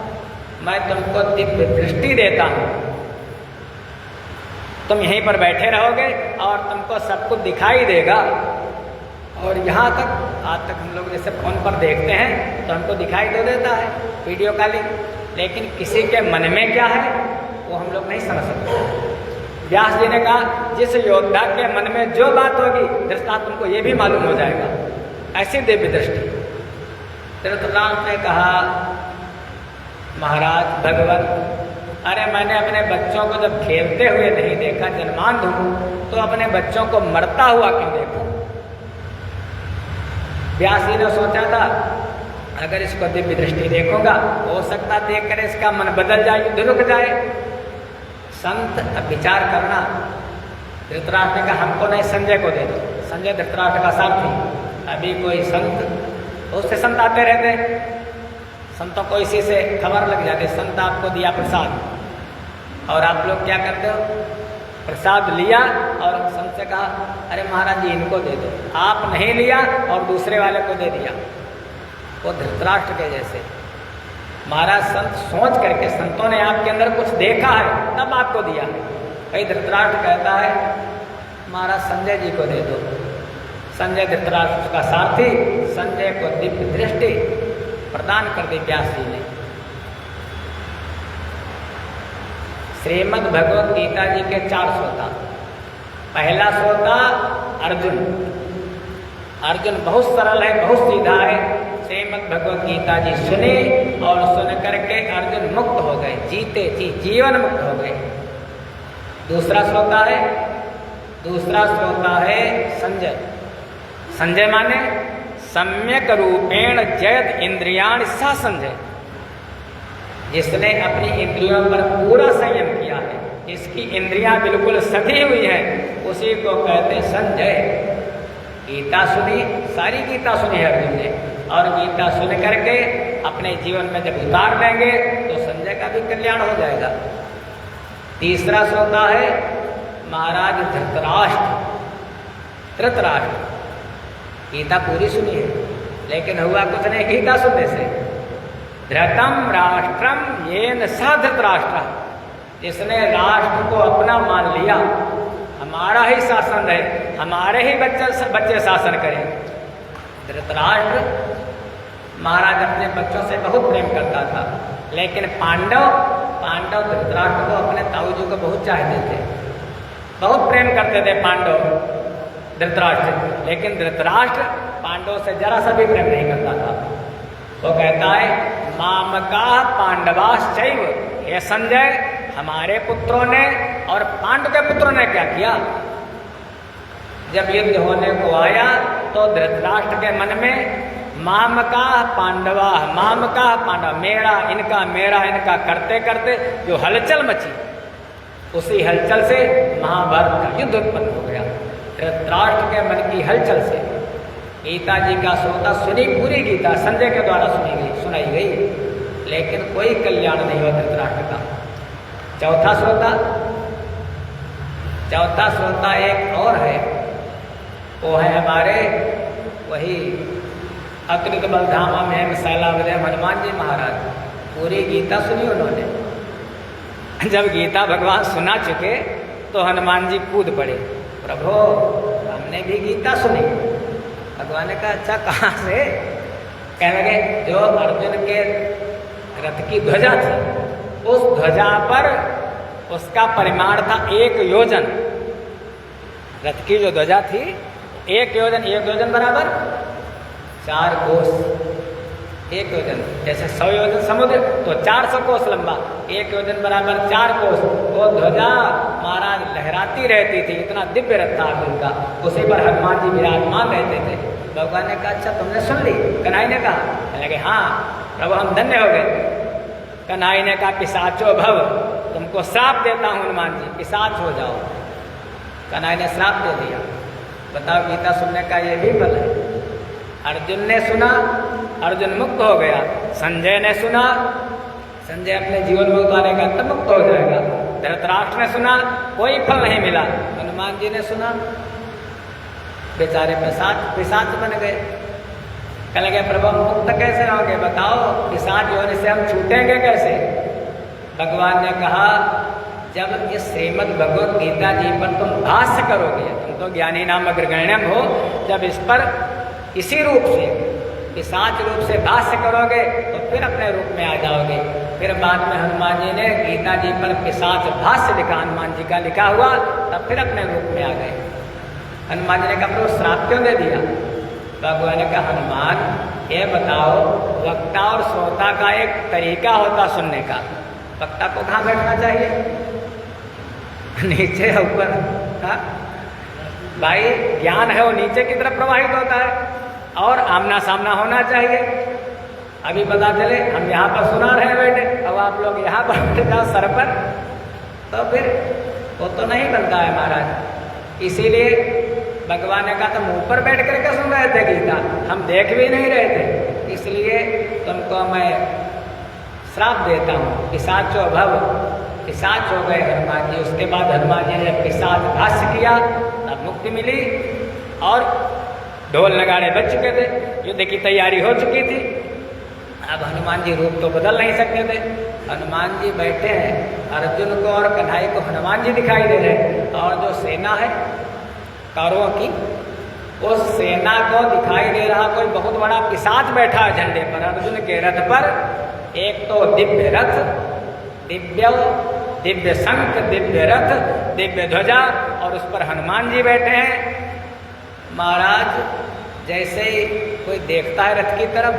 मैं तुमको दिव्य दृष्टि देता हूँ, तुम यहीं पर बैठे रहोगे और तुमको सब कुछ दिखाई देगा। और यहाँ तक आज तक हम लोग जैसे फोन पर देखते हैं तो हमको दिखाई दे देता है वीडियो कॉलिंग, लेकिन किसी के मन में क्या है वो हम लोग नहीं समझ सकते। व्यास जी ने कहा जिस योद्धा के मन में जो बात होगी धृतराष्ट्र तुमको ये भी मालूम हो जाएगा, ऐसी दिव्य दृष्टि। धृतराष्ट्र ने कहा महाराज भगवत, अरे मैंने अपने बच्चों को जब खेलते हुए नहीं देखा जन्मांध हूँ तो अपने बच्चों को मरता हुआ क्यों देखूं। व्यास जी ने सोचा था अगर इसको दिव्य दृष्टि देखूंगा हो सकता देख कर इसका मन बदल जाए, युद्ध रुक जाए। संत अब विचार करना। धृतराष्ट्र ने कहा हमको नहीं, संजय को दे दो। संजय धृतराष्ट्र का सारथी। अभी कोई संत, बहुत से संत आते रहते, संतों को इसी से खबर लग जाती, संत आपको दिया प्रसाद और आप लोग क्या करते हो, प्रसाद लिया और संत से कहा अरे महाराज जी इनको दे दो, आप नहीं लिया और दूसरे वाले को दे दिया। वो धृतराष्ट्र के जैसे। महाराज संत सोच करके, संतों ने आपके अंदर कुछ देखा है तब आपको दिया। कई धृतराष्ट्र कहता है महाराज संजय जी को दे दो। संजय धृतराष्ट्र का सारथी, संजय को दिव्य दृष्टि प्रदान कर दी व्यास जी ने। श्रीमद् भगवत गीता जी के 4 श्रोता। पहला श्रोता अर्जुन। अर्जुन बहुत सरल है, बहुत सीधा है। श्रीमद् भगवत गीता जी सुने और सुन करके अर्जुन मुक्त हो गए, जीते जी जीवन मुक्त हो गए। दूसरा श्रोता है संजय। संजय माने सम्यक रूपेण जयत इंद्रियाण सा संजय, जिसने अपनी इंद्रियों पर पूरा संयम किया है, जिसकी इंद्रियां बिल्कुल सधी हुई है, उसी को कहते संजय। गीता सुनी, सारी गीता सुनी है अर्जुन ने, और गीता सुन करके अपने जीवन में जब उतार देंगे तो संजय का भी कल्याण हो जाएगा। तीसरा श्रोता है महाराज धृतराष्ट्र। गीता पूरी सुनी है लेकिन हुआ कुछ नहीं गीता सुनने से। धृतम राष्ट्रम येन स धृतराष्ट्र, जिसने राष्ट्र को अपना मान लिया, हमारा ही शासन है, हमारे ही बच्चे शासन करें। धृतराष्ट्र महाराज अपने बच्चों से बहुत प्रेम करता था, लेकिन पांडव धृतराष्ट्र को अपने ताऊजी को बहुत चाहते थे, बहुत प्रेम करते थे पांडव धृतराष्ट्र, लेकिन धृतराष्ट्र पांडव से जरा सा भी प्रेम नहीं करता था। वो कहता है मामका पांडवाश्चैव, हे संजय हमारे पुत्रों ने और पांडव के पुत्रों ने क्या किया। जब युद्ध होने को आया तो धृतराष्ट्र के मन में मामका पांडवा, मामका पांडव, मेरा इनका करते करते जो हलचल मची, उसी हलचल से महाभारत का युद्ध उत्पन्न हो गया। धृतराष्ट्र के मन की हलचल से गीता जी का श्रोता सुनी, पूरी गीता संजय के द्वारा सुनाई गई, लेकिन कोई कल्याण नहीं हुआ धृतराष्ट्र का। चौथा श्रोता एक और है, वो है हमारे वही अतृत बलधामा में शैलावदय हनुमान जी महाराज। पूरी गीता सुनी उन्होंने, जब गीता भगवान सुना चुके तो हनुमान जी कूद पड़े, प्रभु हमने भी गीता सुनी। भगवान ने कहा अच्छा कहाँ से? कहने लगे जो अर्जुन के रथ की ध्वजा थी, उस ध्वजा पर उसका परिमाण था 1 योजन। रथ की जो ध्वजा थी 1 योजन बराबर 4 कोस। 1 योजन जैसे 100 योजन समुद्र तो 400 कोस लंबा, 1 योजन बराबर 4 कोस। वो ध्वजा महाराज लहराती रहती थी, इतना दिव्य रथ था अर्जुन का, उसी पर हनुमान जी विराजमान रहते थे। भगवान ने कहा अच्छा तुमने सुन ली? कन्हई ने कहा, लगे हाँ प्रभु हम धन्य हो गए। कन्हई ने कहा पिशाचो भव, तुमको श्राप देता हूँ हनुमान जी, पिशाच हो जाओ। कन्हई ने श्राप दे दिया। बताओ गीता सुनने का ये भी फल है। अर्जुन ने सुना, अर्जुन मुक्त हो गया। संजय ने सुना, संजय अपने जीवन में उतारेगा तब मुक्त हो जाएगा। धृतराष्ट्र ने सुना, कोई फल नहीं मिला। हनुमान जी ने सुना, बेचारे पिशाच बन गए। कहने लगे प्रभु मुक्त कैसे होंगे? बताओ पिशाच होने से हम छूटेंगे कैसे? भगवान ने कहा जब इस श्रीमद् भगवत गीता जी पर तुम भाष्य करोगे, तुम तो ज्ञानी नाम अग्रगण्यम हो, जब इस पर इसी रूप से पिशाच रूप से भाष्य करोगे तो फिर अपने रूप में आ जाओगे। फिर बाद में हनुमान जी ने गीता जी पर पिशाच भाष्य लिखा, हनुमान जी का लिखा हुआ, तब फिर अपने रूप में आ गए। हनुमान जी ने कहा प्रभु श्राप क्यों दे दिया? भगवान ने कहा हनुमान ये बताओ, वक्ता और श्रोता का एक तरीका होता सुनने का। वक्ता को कहाँ बैठना चाहिए? नीचे या ऊपर? हाँ भाई ज्ञान है वो नीचे की तरफ प्रवाहित होता है और आमना सामना होना चाहिए। अभी पता चले हम यहाँ पर सुना रहे बैठे, अब आप लोग यहाँ पर बैठ जाओ सर पर, तो फिर वो तो नहीं बनता है महाराज। इसीलिए भगवान ने कहा तुम ऊपर बैठ करके सुन रहे थे गीता, हम देख भी नहीं रहे थे, इसलिए तुमको मैं श्राप देता हूँ, पिशाचो भव। पिशाच हो गए हनुमान जी। उसके बाद हनुमान जी ने पिशाच भाष्य किया, तब मुक्ति मिली और ढोल नगाड़े बज चुके थे, युद्ध की तैयारी हो चुकी थी। अब हनुमान जी रूप तो बदल नहीं सकते थे। हनुमान जी बैठे हैं, अर्जुन को और कन्हई को हनुमान जी दिखाई दे रहे, और जो सेना है कौरवों की, उस सेना को दिखाई दे रहा कोई बहुत बड़ा पिशाच बैठा है झंडे पर। अर्जुन के रथ पर एक तो दिव्य रथ, दिव्य शंख, दिव्य रथ, दिव्य ध्वजा, और उस पर हनुमान जी बैठे हैं। महाराज जैसे ही कोई देखता है रथ की तरफ,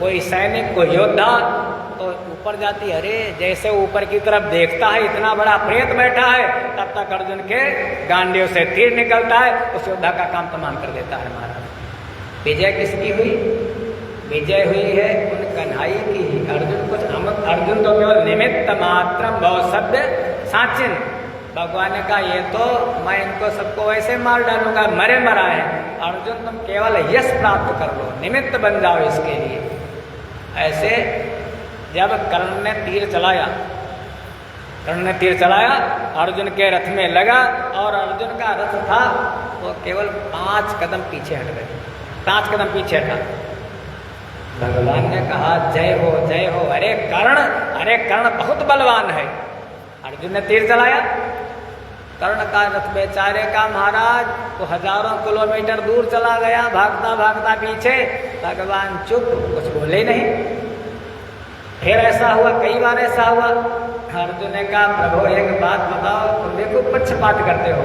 कोई सैनिक, कोई योद्धा, तो ऊपर जाती, अरे जैसे ऊपर की तरफ देखता है इतना बड़ा प्रेत बैठा है, तब तक अर्जुन के गांडीव से तीर निकलता है, उस योद्धा का काम तमाम कर देता है महाराज। विजय किसकी हुई? विजय हुई है उन कन्हई की। अर्जुन तो केवल निमित्त मात्रम भव सभ्य साचिन। भगवान ने कहा ये तो मैं इनको सबको वैसे मार डालूंगा, मरे मरा है। अर्जुन तुम केवल यश प्राप्त कर लो, निमित्त बन जाओ इसके लिए। ऐसे जब कर्ण ने तीर चलाया, अर्जुन के रथ में लगा, और अर्जुन का रथ था वो केवल 5 कदम पीछे हट गए, 5 कदम पीछे हटा। भगवान ने कहा जय हो जय हो, अरे कर्ण बहुत बलवान है। अर्जुन ने तीर चलाया, कर्ण का रथ बेचारे का महाराज वो हजारों किलोमीटर दूर चला गया, भागता भागता पीछे। भगवान चुप, कुछ बोले नहीं। फिर ऐसा हुआ, कई बार ऐसा हुआ। अर्जुन ने कहा प्रभु एक बात बताओ, तुम देखो पक्षपात करते हो,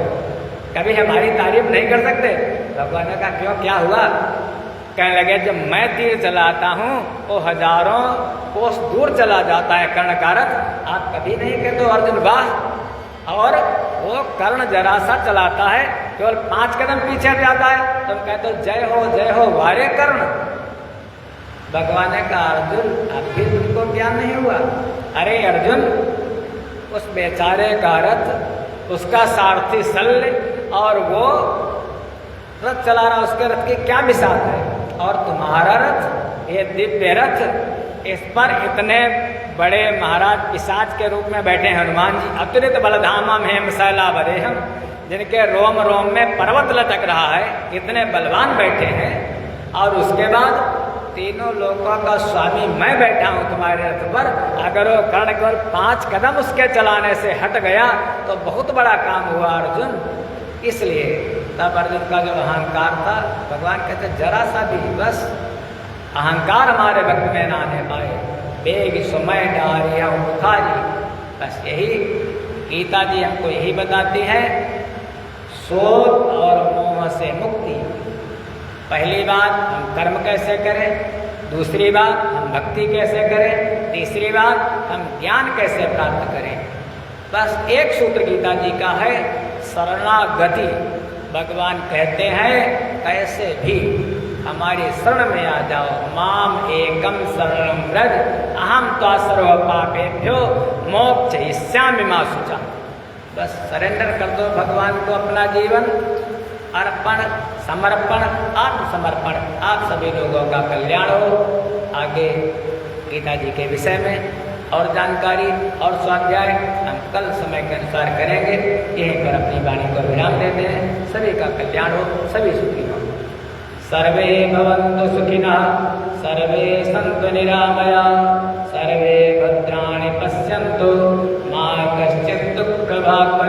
कभी हमारी तारीफ नहीं कर सकते? भगवान ने कहा क्यों, क्या हुआ? कहने लगे जब मैं तीर चलाता हूँ वो हजारों कोस दूर चला जाता है कर्ण का रथ, आप कभी नहीं कहते अर्जुन वाह, और वो कर्ण जरा सा चलाता है, केवल 5 कदम पीछे हट जाता है, तुम कहते हो जय हो वारे कर्ण। भगवान ने कहा अर्जुन अब भी तुमको ज्ञान नहीं हुआ? अरे अर्जुन, उस बेचारे का रथ, उसका सारथी शल्य, और वो रथ चला रहा, उसके रथ की क्या मिसाल है? और तुम्हारा रथ, ये दिव्य रथ, इस पर इतने बड़े महाराज पिशाच के रूप में बैठे हनुमान जी, अतुलित बलधामम हेम शैलावरेहम, जिनके रोम रोम में पर्वत लटक रहा है, इतने बलवान बैठे हैं। और उसके बाद तीनों लोकों का स्वामी मैं बैठा हूँ तुम्हारे रथ पर, अगर वो कर्ण केवल 5 कदम उसके चलाने से हट गया तो बहुत बड़ा काम हुआ अर्जुन। इसलिए तब अर्जुन का जो अहंकार था, भगवान कहते जरा सा भी बस अहंकार हमारे भक्त में ना आने पाए, बेग समय डारिया बुखारी। बस यही गीता जी हमको यही बताती है, शोध और मोह से मुक्ति। पहली बात हम कर्म कैसे करें, दूसरी बात हम भक्ति कैसे करें, तीसरी बात हम ज्ञान कैसे प्राप्त करें। बस एक सूत्र गीता जी का है, शरणागति। भगवान कहते हैं कैसे भी हमारी शरण में आ जाओ, माम एकम शरणं व्रज अहम त्वा सर्व पापेभ्यो मोक्षयिष्यामि मा शुचा। बस सरेंडर कर दो भगवान को अपना जीवन, अर्पण, समर्पण, आत्मसमर्पण, आप सभी लोगों का कल्याण हो। आगे गीता जी के विषय में और जानकारी और स्वाध्याय हम कल समय के अनुसार करेंगे। यहीं पर अपनी वाणी को विराम देते हैं। सभी का कल्याण हो, सभी सुखी हो। सर्वे भवन्तु सुखिनः, सर्वे सन्तु निरामयाः, सर्वे भद्राणि पश्यन्तु, मा कश्चित् दुःखभाग्